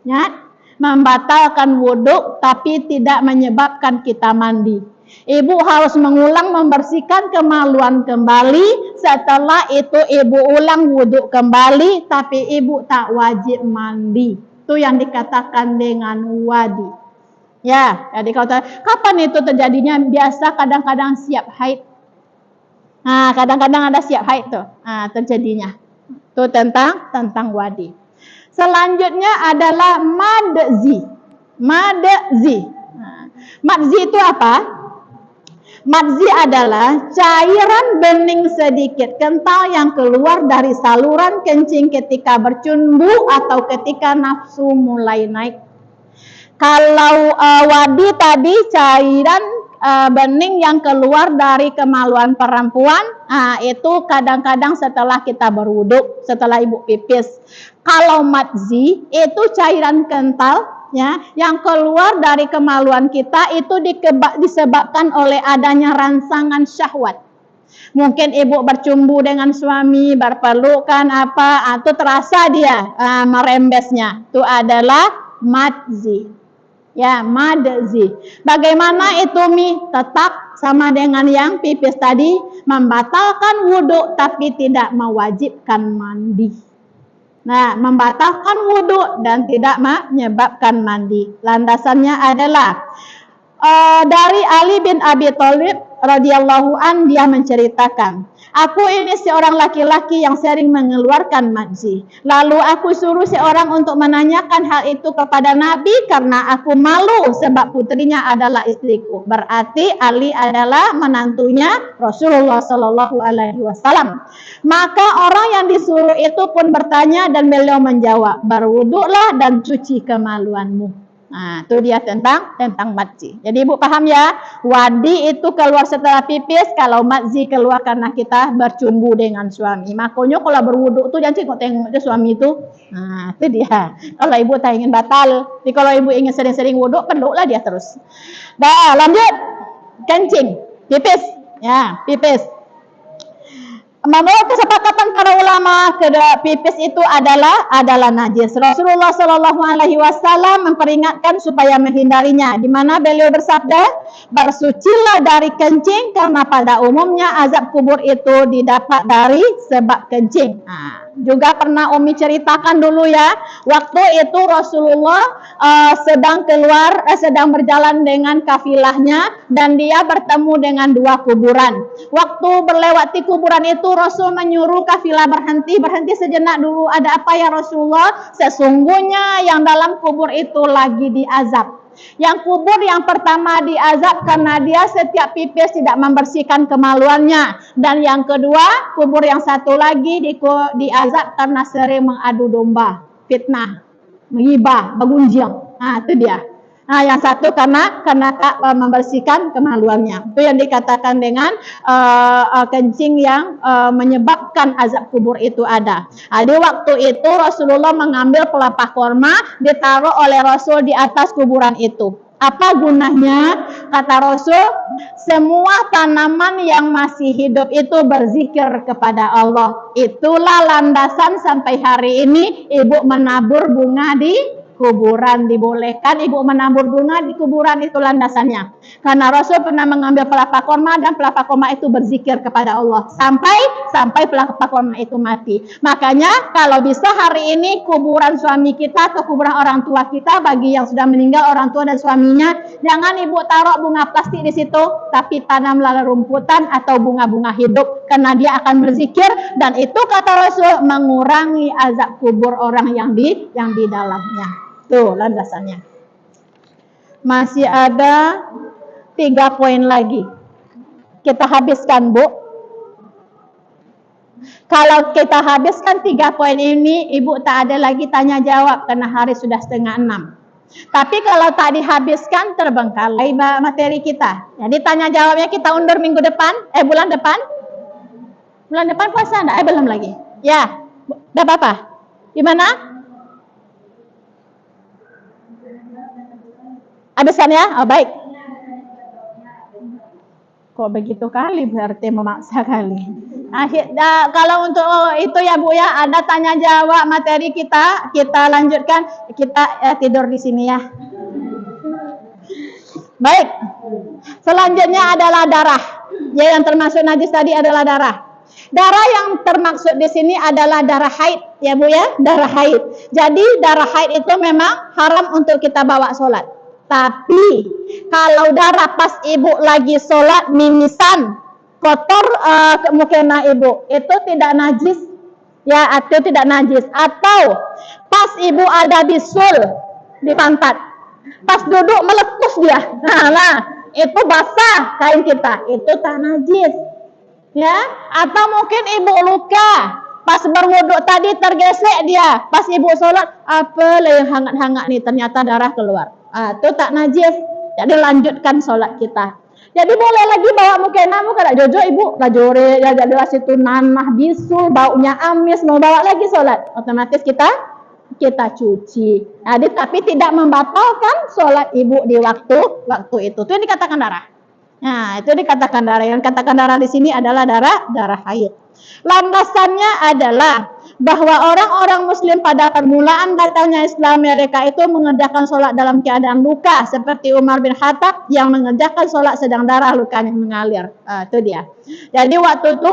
Speaker 1: Ya? Membatalkan wudhu tapi tidak menyebabkan kita mandi. Ibu harus mengulang membersihkan kemaluan kembali. Setelah itu ibu ulang wudhu kembali, tapi ibu tak wajib mandi. Itu yang dikatakan dengan wadi. Ya, jadi kalau kapan itu terjadinya? Biasa kadang-kadang siap haid. Nah, kadang-kadang ada siap haid tuh. Nah, terjadinya. Itu tentang wadi. Selanjutnya adalah madzi. Madzi. Madzi itu apa? Madzi adalah cairan bening sedikit kental yang keluar dari saluran kencing ketika bercumbu atau ketika nafsu mulai naik. Kalau wadi tadi cairan bening yang keluar dari kemaluan perempuan, itu kadang-kadang setelah kita berwudu, setelah ibu pipis. Kalau madzi itu cairan kental ya yang keluar dari kemaluan kita itu disebabkan oleh adanya rangsangan syahwat. Mungkin ibu bercumbu dengan suami, berpelukan apa, itu terasa dia merembesnya. Itu adalah madzi. Ya, madzi. Bagaimana itu tetap sama dengan yang pipis tadi, membatalkan wudhu tapi tidak mewajibkan mandi. Nah, membatalkan wudhu dan tidak menyebabkan mandi. Landasannya adalah dari Ali bin Abi Thalib radhiyallahu an, dia menceritakan, aku ini seorang laki-laki yang sering mengeluarkan madzi. Lalu aku suruh seorang untuk menanyakan hal itu kepada Nabi karena aku malu sebab putrinya adalah istriku. Berarti Ali adalah menantunya Rasulullah Shallallahu Alaihi Wasallam. Maka orang yang disuruh itu pun bertanya dan beliau menjawab, berwuduklah dan cuci kemaluanmu. Nah, itu dia tentang madzi. Jadi ibu paham ya, wadi itu keluar setelah pipis, kalau madzi keluar karena kita bercumbu dengan suami. Makanya kalau berwudu tuh jangan tengok-tengok ke suami itu. Nah, itu dia. Kalau ibu tak ingin batal, tapi kalau ibu ingin sering-sering wudu, peluklah dia terus. Dah, lanjut. Kencing, pipis. Ya, pipis. Menurut kesepakatan para ulama, pipis itu adalah najis. Rasulullah Shallallahu Alaihi Wasallam memperingatkan supaya menghindarinya. Di mana beliau bersabda, bersucilah dari kencing karena pada umumnya azab kubur itu didapat dari sebab kencing. Nah, juga pernah Umi ceritakan dulu ya, waktu itu Rasulullah sedang berjalan dengan kafilahnya dan dia bertemu dengan dua kuburan. Waktu berlewati kuburan itu Rasul menyuruh kafilah berhenti sejenak dulu. Ada apa ya Rasulullah? Sesungguhnya yang dalam kubur itu lagi diazab. Yang kubur yang pertama diazab karena dia setiap pipis tidak membersihkan kemaluannya. Dan yang kedua, kubur yang satu lagi diazab karena sering mengadu domba, fitnah, menghibah, bergunjing. Nah, itu dia. Nah, yang satu karena tak membersihkan kemaluannya. Itu yang dikatakan dengan kencing yang menyebabkan azab kubur itu ada. Jadi waktu itu Rasulullah mengambil pelepah korma, ditaruh oleh Rasul di atas kuburan itu. Apa gunanya? Kata Rasul, semua tanaman yang masih hidup itu berzikir kepada Allah. Itulah landasan sampai hari ini ibu menabur bunga di kuburan. Dibolehkan ibu menabur bunga di kuburan, itu landasannya. Karena Rasul pernah mengambil pelapa korma dan pelapa korma itu berzikir kepada Allah sampai pelapa korma itu mati. Makanya kalau bisa hari ini kuburan suami kita atau kuburan orang tua kita, bagi yang sudah meninggal orang tua dan suaminya, jangan ibu taruh bunga plastik di situ, tapi tanamlah rumputan atau bunga-bunga hidup, karena dia akan berzikir, dan itu kata Rasul mengurangi azab kubur orang yang di dalamnya. Tuh landasannya. Masih ada 3 poin lagi. Kita habiskan, Bu. Kalau kita habiskan 3 poin ini, ibu tak ada lagi tanya jawab karena hari sudah 5:30. Tapi kalau tak dihabiskan, terbengkalai materi kita. Jadi tanya jawabnya kita undur minggu depan, bulan depan. Bulan depan puasa enggak? Belum lagi. Ya, enggak apa-apa. Gimana? Habiskan ya? Oh, baik. Kok begitu kali, berarti memaksa kali. Kalau untuk itu ya Bu ya, ada tanya jawab materi kita lanjutkan. Kita tidur di sini ya. Baik. Selanjutnya adalah darah. Ya, yang termasuk najis tadi adalah darah. Darah yang termaksud di sini adalah darah haid, ya Bu ya, darah haid. Jadi darah haid itu memang haram untuk kita bawa sholat. Tapi kalau darah pas ibu lagi sholat mimisan, kotor mukena ibu, itu tidak najis, ya, atau tidak najis. Atau pas ibu ada bisul di pantat, pas duduk meletus dia, nah itu basah kain kita, itu tak najis. Ya, atau mungkin ibu luka pas berwuduk tadi tergesek dia, pas ibu sholat apa yang hangat-hangat nih, ternyata darah keluar, itu tak najis. Jadi lanjutkan sholat kita. Jadi boleh lagi bawa mukenamu kada jojo ibu rajore ya, jadilah situ nanah bisul, baunya amis, mau bawa lagi sholat, otomatis kita cuci. Jadi tapi tidak membatalkan sholat ibu di waktu itu. Itu yang dikatakan darah. Nah, itu dikatakan darah. Yang katakan darah di sini adalah darah haid. Landasannya adalah bahwa orang-orang muslim pada permulaan datangnya Islam, mereka itu mengerjakan sholat dalam keadaan luka, seperti Umar bin Khattab yang mengerjakan sholat sedang darah lukanya mengalir. Itu dia. Jadi waktu itu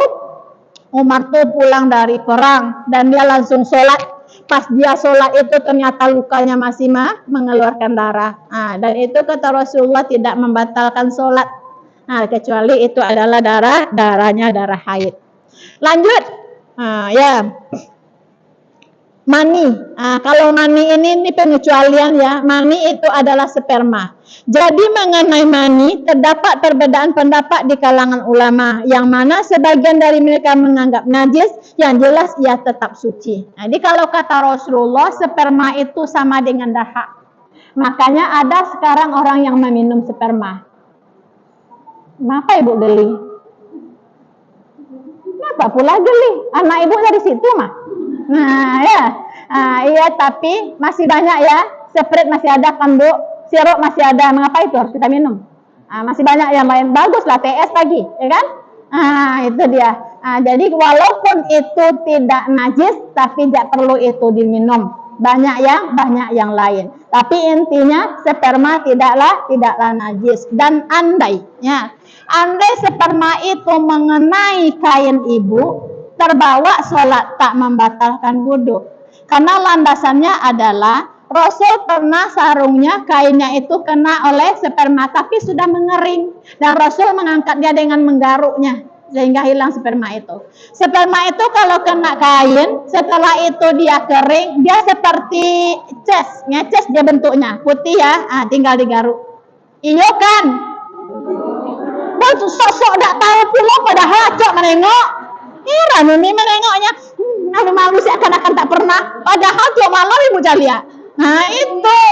Speaker 1: Umar tuh pulang dari perang dan dia langsung sholat. Pas dia sholat itu ternyata lukanya masih mengeluarkan darah. Dan itu kata Rasulullah tidak membatalkan sholat. Kecuali itu adalah darahnya darah haid. Lanjut, ya, mani. Kalau mani ini pengecualian ya, mani itu adalah sperma. Jadi mengenai mani terdapat perbedaan pendapat di kalangan ulama, yang mana sebagian dari mereka menganggap najis, yang jelas ia tetap suci. Jadi kalau kata Rasulullah, sperma itu sama dengan dahak. Makanya ada sekarang orang yang meminum sperma. Kenapa ibu geli? Kenapa pula geli? Anak ibu dari situ mah. Nah ya, iya, tapi masih banyak ya. Sprite masih ada kan Bu, sirup masih ada. Mengapa itu harus kita minum? Masih banyak yang lain. Bagus lah TS lagi, ya kan? Itu dia. Jadi walaupun itu tidak najis, tapi tidak perlu itu diminum. Banyak yang lain. Tapi intinya sperma tidaklah najis. Dan andai sperma itu mengenai kain ibu, terbawa sholat tak membatalkan wudu. Karena landasannya adalah Rasul pernah sarungnya, kainnya itu kena oleh sperma tapi sudah mengering, dan Rasul mengangkat dia dengan menggaruknya sehingga hilang sperma itu. Sperma itu kalau kena kain, setelah itu dia kering, dia seperti ngeces dia bentuknya, putih ya, tinggal digaruk. Iyo kan? Sosok tak tahu pula padahal cok menengok. Heran Mimi menengoknya. Malu-malu sih akan tak pernah. Padahal cok malam ibu Jalia. Nah itu.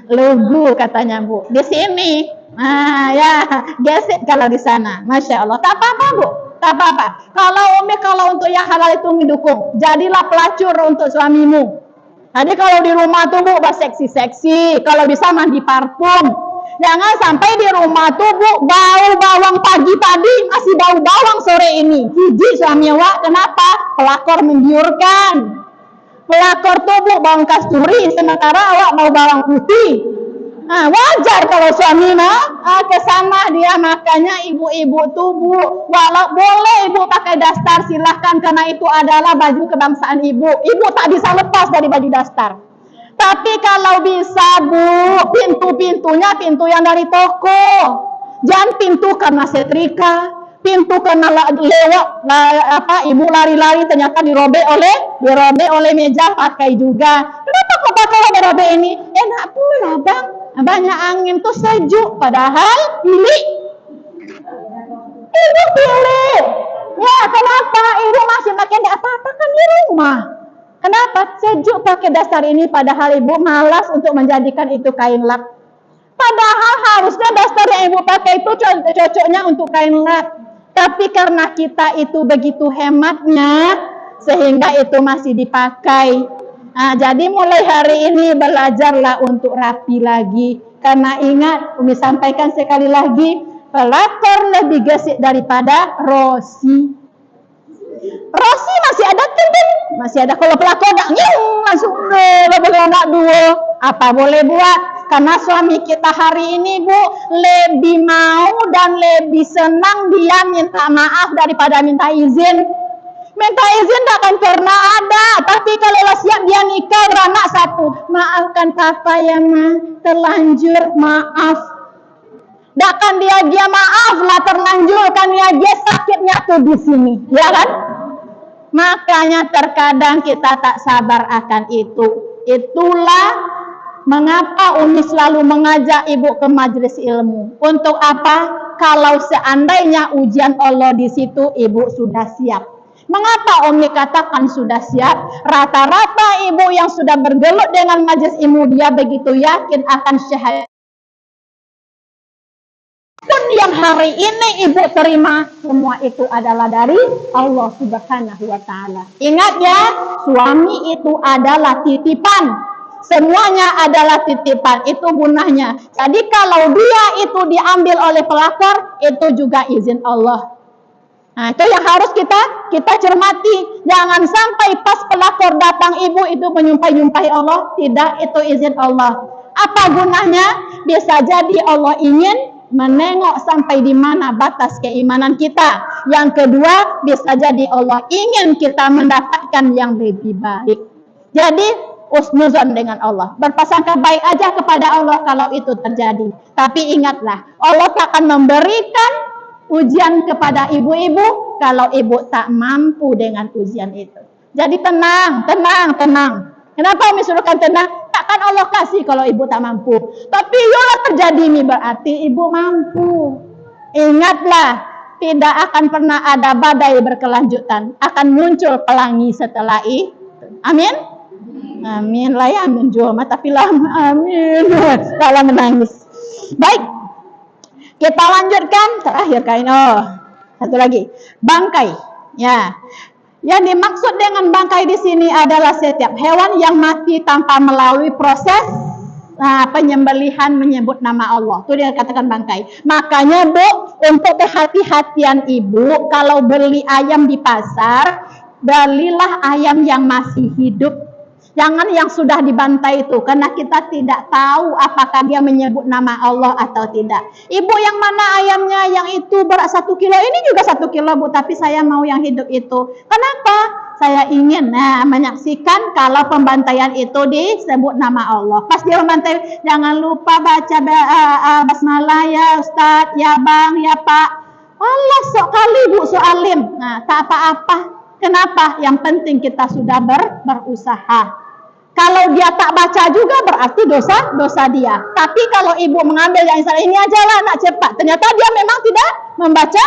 Speaker 1: Lugu katanya Bu. Di sini. Ya, gesek kalau di sana. Masya Allah. Tak apa-apa Bu. Tak apa-apa. Kalau untuk yang halal itu mendukung. Jadilah pelacur untuk suamimu. Jadi kalau di rumah tuh Bu, seksi-seksi. Kalau bisa mandi parfum. Jangan sampai di rumah tuh Bu, bau bawang pagi tadi masih bau bawang sore ini. Jijik suami Wak, kenapa? Pelakor membiurkan. Pelakor tubuh bawang kasturi, sementara awak mau bawang putih. Wajar kalau suami ke sana dia. Makanya ibu-ibu tubuh, walau boleh ibu pakai dastar silahkan, karena itu adalah baju kebangsaan ibu. Ibu tak bisa lepas dari baju dastar. Tapi kalau bisa bu, pintu-pintunya pintu yang dari toko. Jangan pintu karena setrika, pintu karena lewat ibu lari-lari ternyata dirobek oleh meja pakai juga. Kenapa kok pakai robek ini? Enak pula bang. Banyak angin tuh sejuk, padahal pilih. Ibu pilih. Ya, kenapa? Ibu masih pakai apa-apa kan di rumah. Kenapa? Sejuk pakai dasar ini, padahal ibu malas untuk menjadikan itu kain lap. Padahal harusnya dasar yang ibu pakai itu cocoknya untuk kain lap. Tapi karena kita itu begitu hematnya, sehingga itu masih dipakai. Jadi mulai hari ini belajarlah untuk rapi lagi. Karena ingat, Umi sampaikan sekali lagi, pelakor lebih gesit daripada Rosi. Rosi masih ada tendeng, masih ada. Kalau pelakor gak langsung anak dua. Apa boleh buat? Karena suami kita hari ini bu lebih mau dan lebih senang dia minta maaf daripada minta izin. Minta izin tak akan pernah ada, tapi kalau siap dia nikah beranak satu, maafkan papa ya ma, terlanjur maaf. Takkan dia maaf lah terlanjur, kan dia sakitnya tuh di sini, ya kan? Makanya terkadang kita tak sabar akan itu. Itulah mengapa Umi selalu mengajak ibu ke majelis ilmu. Untuk apa? Kalau seandainya ujian Allah di situ, ibu sudah siap. Mengapa Umi katakan sudah siap? Rata-rata ibu yang sudah bergelut dengan majelis ilmu, dia begitu yakin akan syahadat. Dan yang hari ini ibu terima, semua itu adalah dari Allah Subhanahu wa Ta'ala. Ingat ya, suami itu adalah titipan. Semuanya adalah titipan, itu gunanya. Jadi kalau dia itu diambil oleh pelakor, itu juga izin Allah. Nah, itu yang harus kita cermati. Jangan sampai pas pelakor datang ibu itu menyumpai-nyumpai Allah. Tidak, itu izin Allah. Apa gunanya? Bisa jadi Allah ingin menengok sampai di mana batas keimanan kita. Yang kedua, bisa jadi Allah ingin kita mendapatkan yang lebih baik. Jadi, usnuzon dengan Allah. Berprasangka baik aja kepada Allah kalau itu terjadi. Tapi ingatlah, Allah akan memberikan ujian kepada ibu-ibu kalau ibu tak mampu dengan ujian itu. Jadi tenang. Kenapa Umi suruhkan tenang? Takkan Allah kasih kalau ibu tak mampu. Tapi yolah terjadi ini berarti ibu mampu. Ingatlah, tidak akan pernah ada badai berkelanjutan. Akan muncul pelangi setelah itu. Amin? Amin lah ya, amin juga. Tapi lama, amin. Kalau menangis. Baik. Kita lanjutkan terakhir kain. Satu lagi, bangkai. Ya, yang dimaksud dengan bangkai di sini adalah setiap hewan yang mati tanpa melalui proses penyembelihan menyebut nama Allah. Itu dia katakan bangkai. Makanya bu, untuk kehati-hatian ibu, kalau beli ayam di pasar, belilah ayam yang masih hidup. Jangan yang sudah dibantai itu, karena kita tidak tahu apakah dia menyebut nama Allah atau tidak. Ibu yang mana ayamnya yang itu berat 1 kilo, ini juga 1 kilo bu, tapi saya mau yang hidup itu. Kenapa? Saya ingin menyaksikan kalau pembantaian itu disebut nama Allah. Pas dia membantai, jangan lupa baca basmalah ya Ustadz, ya Bang, ya Pak. Allah sok kali bu, sok alim. Nah, tak apa-apa. Kenapa? Yang penting kita sudah berusaha. Kalau dia tak baca juga berarti dosa dia. Tapi kalau ibu mengambil yang salah, ini aja lah nak cepat. Ternyata dia memang tidak membaca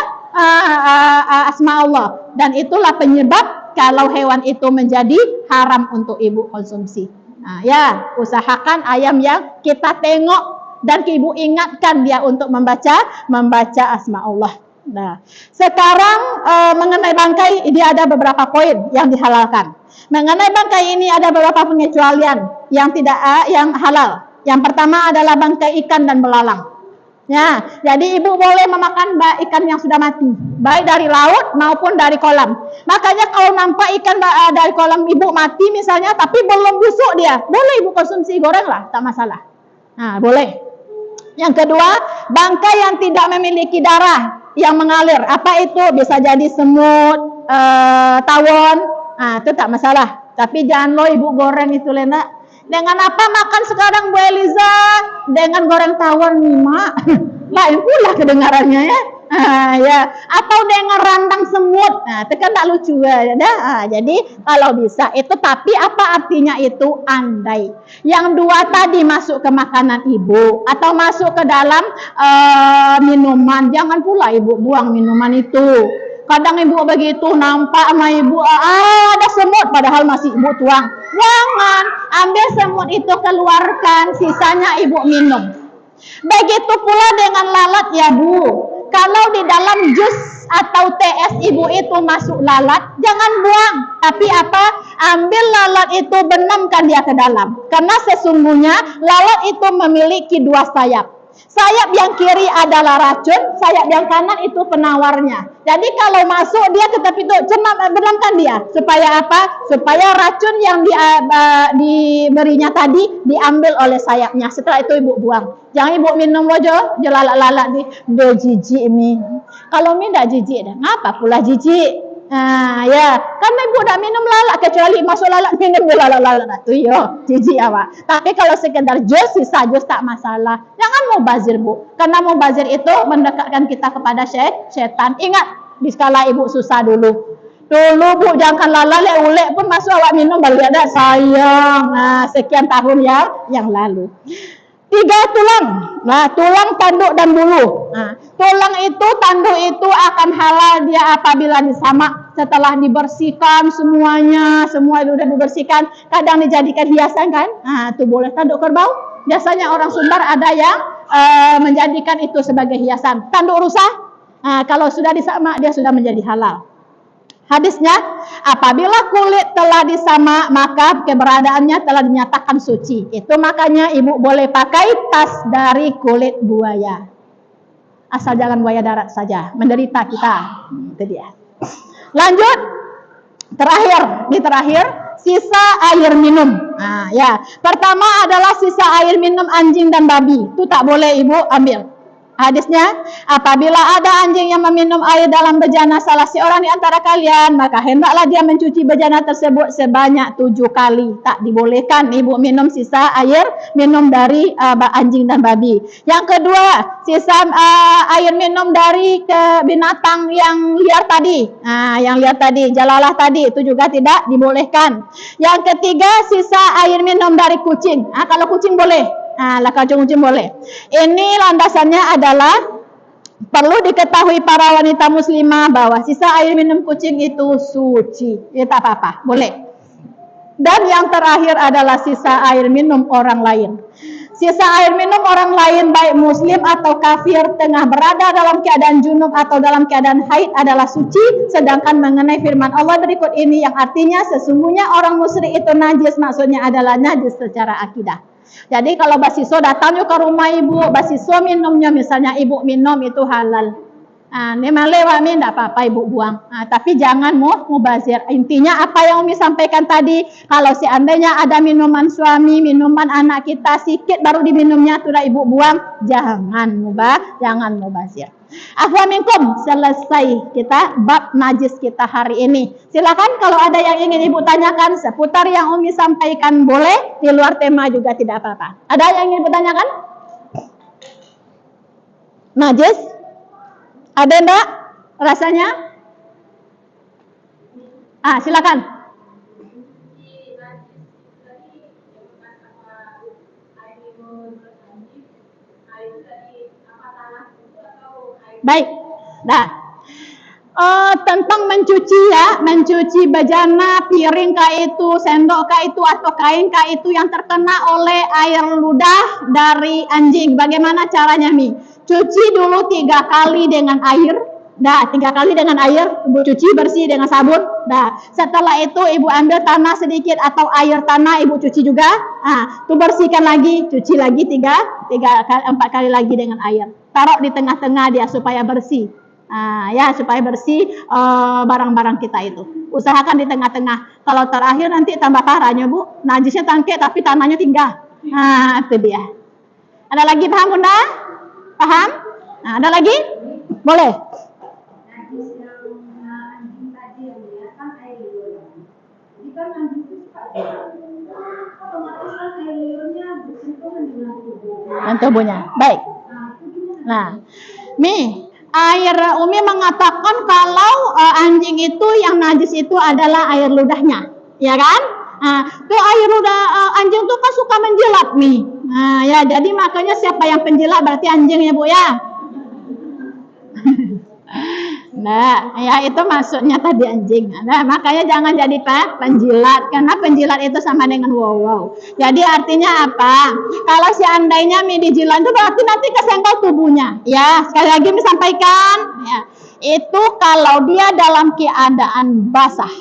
Speaker 1: asma Allah. Dan itulah penyebab kalau hewan itu menjadi haram untuk ibu konsumsi. Nah, ya, usahakan ayam yang kita tengok dan ibu ingatkan dia untuk membaca asma Allah. Nah, sekarang mengenai bangkai ini ada beberapa poin yang dihalalkan. Mengenai bangkai ini ada beberapa pengecualian yang halal. Yang pertama adalah bangkai ikan dan belalang. Ya, jadi ibu boleh memakan ikan yang sudah mati, baik dari laut maupun dari kolam. Makanya kalau nampak ikan dari kolam ibu mati misalnya, tapi belum busuk dia, boleh ibu konsumsi, goreng lah, tak masalah. Nah, boleh. Yang kedua, bangkai yang tidak memiliki darah yang mengalir. Apa itu? Bisa jadi semut, tawon, nah, itu tak masalah. Tapi jangan lo ibu goreng itu Lena. Dengan apa makan sekarang Bu Eliza? Dengan goreng tawon Mima. Lain pula kedengarannya ya. Ya. Atau dengan randang semut. Nah, itu kan tak lucu ya. Jadi kalau bisa itu, tapi apa artinya itu? Andai. Yang dua tadi masuk ke makanan ibu atau masuk ke dalam minuman, jangan pula ibu buang minuman itu. Kadang ibu begitu nampak sama ibu ada semut padahal masih ibu tuang. Jangan, ambil semut itu keluarkan, sisanya ibu minum. Begitu pula dengan lalat ya Bu. Kalau di dalam jus atau TS ibu itu masuk lalat, jangan buang. Tapi apa? Ambil lalat itu, benamkan dia ke dalam. Karena sesungguhnya lalat itu memiliki dua sayap. Sayap yang kiri adalah racun, sayap yang kanan itu penawarnya. Jadi kalau masuk dia ke tepi itu, benamkan dia. Supaya apa? Supaya racun yang diberinya tadi diambil oleh sayapnya. Setelah itu ibu buang. Jangan ibu minum lojo, jelalak-lalak di jijik mi. Kalau mi enggak jijik dah. Ngapa pula jijik? Nah, ya, karena ibu udah minum lalat, kecuali masuk lalat minum lalat tuh yo, jijik apa. Tapi kalau sekedar jus, sisa jus tak masalah. Jangan mubazir Bu, karena mubazir itu mendekatkan kita kepada setan. Ingat, diskala ibu susah dulu Bu, jangan lalat ulek pun masuk awak minum baru ada sayang. Nah, sekian tahun yang lalu. 3 tulang. Nah, tulang, tanduk dan bulu. Nah, tulang itu, tanduk itu akan halal dia apabila disamak setelah dibersihkan semuanya, semua itu sudah dibersihkan. Kadang dijadikan hiasan kan? Nah, itu boleh tanduk kerbau. Biasanya orang Sumbar ada yang menjadikan itu sebagai hiasan. Tanduk rusa, nah, kalau sudah disamak dia sudah menjadi halal. Hadisnya, apabila kulit telah disamak, maka keberadaannya telah dinyatakan suci. Itu makanya ibu boleh pakai tas dari kulit buaya. Asal jangan buaya darat saja, menderita kita. Itu dia. Lanjut, terakhir, sisa air minum. Nah, ya. Pertama adalah sisa air minum anjing dan babi. Itu tak boleh ibu ambil. Hadisnya, apabila ada anjing yang meminum air dalam bejana salah seorang di antara kalian, maka hendaklah dia mencuci bejana tersebut sebanyak 7 kali. Tak dibolehkan ibu minum sisa air minum dari anjing dan babi. Yang kedua, sisa air minum dari binatang yang liar tadi. Nah, yang liar tadi, jalalah tadi, itu juga tidak dibolehkan. Yang ketiga, sisa air minum dari kucing. Nah, kalau kucing boleh. Nah, kucing boleh. Ini landasannya adalah perlu diketahui para wanita muslimah bahwa sisa air minum kucing itu suci. Ya, tak apa-apa, boleh. Dan yang terakhir adalah sisa air minum orang lain. Sisa air minum orang lain baik muslim atau kafir tengah berada dalam keadaan junub atau dalam keadaan haid adalah suci. Sedangkan mengenai firman Allah berikut ini yang artinya sesungguhnya orang musyrik itu najis, maksudnya adalah najis secara akidah. Jadi kalau basiso datang ke rumah ibu, basiso minumnya misalnya ibu minum itu halal. Memang lewat tidak apa-apa ibu buang. Tapi jangan mubazir. Intinya apa yang Umi sampaikan tadi, kalau seandainya ada minuman suami, minuman anak kita sikit baru diminumnya sudah ibu buang, jangan mubazir. Afwan minkum, selesai kita bab najis kita hari ini. Silakan kalau ada yang ingin ibu tanyakan seputar yang Umi sampaikan boleh, di luar tema juga tidak apa-apa. Ada yang ingin ibu tanyakan? Najis? Ada enggak rasanya? Silakan. Baik. Nah, tentang mencuci bejana, piring kah itu, sendok kah itu, atau kain kah itu yang terkena oleh air ludah dari anjing. Bagaimana caranya, Mi? Cuci dulu 3 kali dengan air, Dah, 3 kali dengan air, ibu cuci bersih dengan sabun. Dah, setelah itu ibu ambil tanah sedikit atau air tanah, ibu cuci juga. Tuh bersihkan lagi, cuci lagi 4 kali lagi dengan air. Taruh di tengah-tengah dia supaya bersih. Ya supaya bersih barang-barang kita itu. Usahakan di tengah-tengah. Kalau terakhir nanti tambah parahnya bu, najisnya tangke tapi tanahnya tinggal. Itu dia. Ada lagi paham bunda? Paham? Ada lagi? Boleh. Dan tubuhnya. Baik. Nah, air Umi mengatakan kalau anjing itu yang najis itu adalah air ludahnya, ya kan? Tuh air ludah anjing tuh kan suka menjilat nih. Ya jadi makanya siapa yang penjilat berarti anjing ya bu ya. Nah, ya itu maksudnya tadi anjing. Nah, makanya jangan jadi penjilat karena penjilat itu sama dengan wow. Jadi artinya apa? Kalau seandainya dijilat itu berarti nanti kesenggol tubuhnya. Ya, sekali lagi sampaikan ya. Itu kalau dia dalam keadaan basah.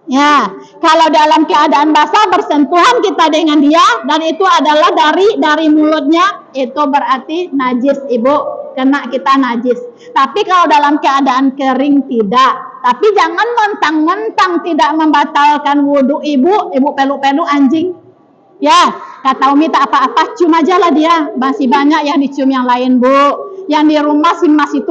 Speaker 1: Ya, kalau dalam keadaan basah bersentuhan kita dengan dia dan itu adalah dari mulutnya, itu berarti najis ibu. Kena kita najis. Tapi kalau dalam keadaan kering tidak. Tapi jangan mentang-mentang tidak membatalkan wudhu ibu peluk-peluk anjing. Ya, kata Umi tak apa-apa, cium aja lah dia. Masih banyak yang dicium yang lain bu. Yang di rumah si mas itu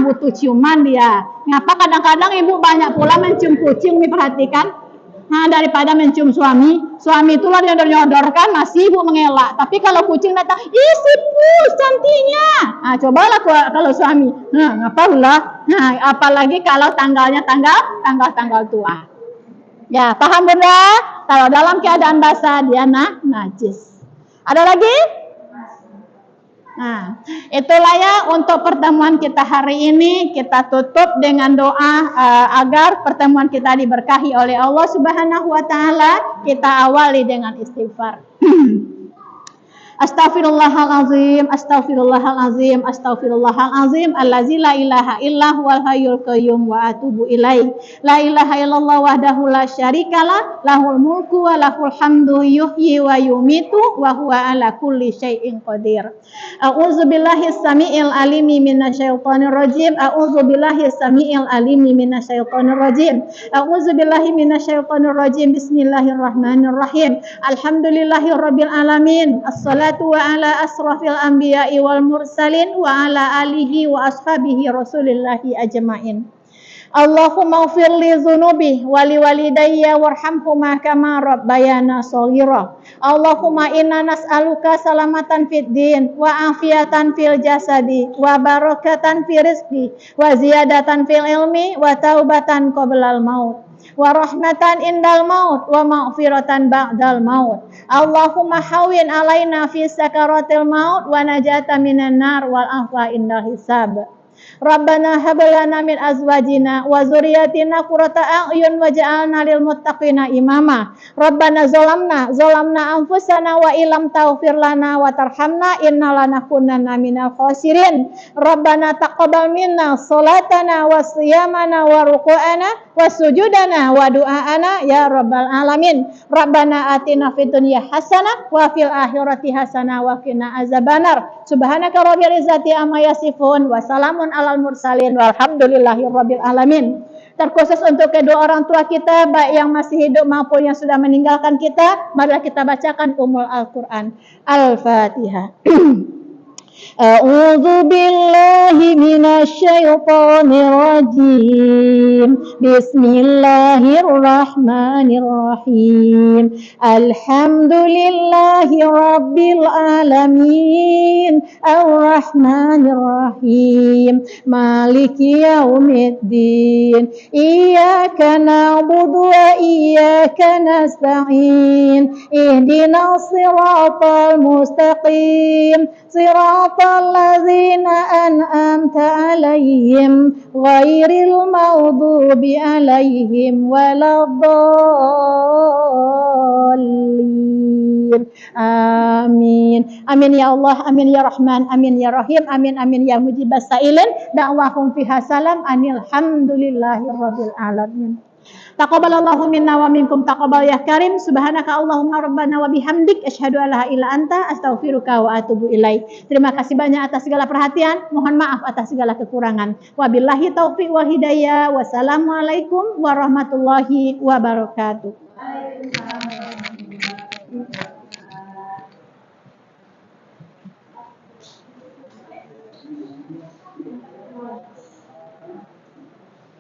Speaker 1: butuh ciuman dia. Ngapa kadang-kadang ibu banyak pula mencium kucing, Umi perhatikan. Daripada mencium suami itulah dia nyodorkan, masih ibu mengelak. Tapi kalau kucing datang, si pus cantiknya. Cobalah kalau suami. Ngapa pula? Apalagi kalau tanggalnya tanggal tua. Ya, paham bunda? Kalau dalam keadaan basah dia najis. Ada lagi? Itulah ya untuk pertemuan kita hari ini. Kita tutup dengan doa agar pertemuan kita diberkahi oleh Allah Subhanahu wa taala. Kita awali dengan istighfar. Astaghfirullahalazim, astaghfirullahalazim, astaghfirullahalazim, allazi la ilaha illa huwal hayyul qayyum wa atubu ilaih. La ilaha illallah wahdahu la syarikalah, lahul mulku wa lahul hamdu yuhyi wa yumitu wa huwa ala kulli syai'in qadir. A'udzubillahi samiil alimi minasyaitonir rajim. A'udzubillahi samiil alimi minasyaitonir rajim. A'udzubillahi minasyaitonir rajim. Bismillahirrahmanirrahim. Alhamdulillahirabbil alamin. Assalatu wa ala asrafil anbiya'i wal mursalin wa ala alihi wa ashabihi rasulillahi ajma'in. Allahumma ighfir li dzunubi wa li walidayya warhamhuma kama rabbayana shaghira. Allahumma inna nas'aluka salamatan fid din wa afiatan fil jasadi wa barakatan fil rizqi wa ziyadatan fil ilmi wa taubatan qablal maut wa rahmatan indal maut wa maghfiratan ba'dal maut. Allahumma hawwin alaina fi sakaratil maut wa najata minan nar wal afwa indal hisab. Rabbana hab lana min azwajina wa dzurriyyatina qurrata a'yun waj'alna lil muttaqina imama. Rabbana zalamna anfusana wa illam taghfir lana wa tarhamna innal lanakunanna minal khasirin. Rabbana taqabbal minna salatana wa siyamana wa ruku'ana wa sujudana wa du'aana ya rabbal alamin. Rabbana atina fid dunya hasanah wa fil akhirati hasanah wa qina azabannar. Subhanaka rabbil izzati amma yasifun wa salamun alal mursalin walhamdulillahi rabbil alamin. Terkhusus untuk kedua orang tua kita baik yang masih hidup maupun yang sudah meninggalkan kita, marilah kita bacakan Al-Qur'an. Al-Fatihah. A'udzu billahi minasyaitonir rajim. Bismillahirrahmanirrahim. Alhamdulillahi rabbil alamin. Arrahmanir rahim. Maliki yaumiddin. Iyyaka na'budu wa iyyaka nasta'in. Ihdinas siratal mustaqim. Siratal ladzina an'amta 'alaihim ghairil maghdubi 'alaihim waladdallin. الضالين آمين آمين يا الله آمين يا رحمن آمين يا رحيم آمين آمين يا مجيب السائلين دعواهم فيها سلام أن الحمد لله رب العالمين. Taqabbalallahu minna wa minkum taqabbal ya karim. Subhanaka Allahumma rabbana wa bihamdik asyhadu an la ilaha illa anta astaghfiruka wa atubu ilaik. Terima kasih banyak atas segala perhatian. Mohon maaf atas segala kekurangan. Wabillahi taufiq wal hidayah. Wassalamualaikum warahmatullahi wabarakatuh.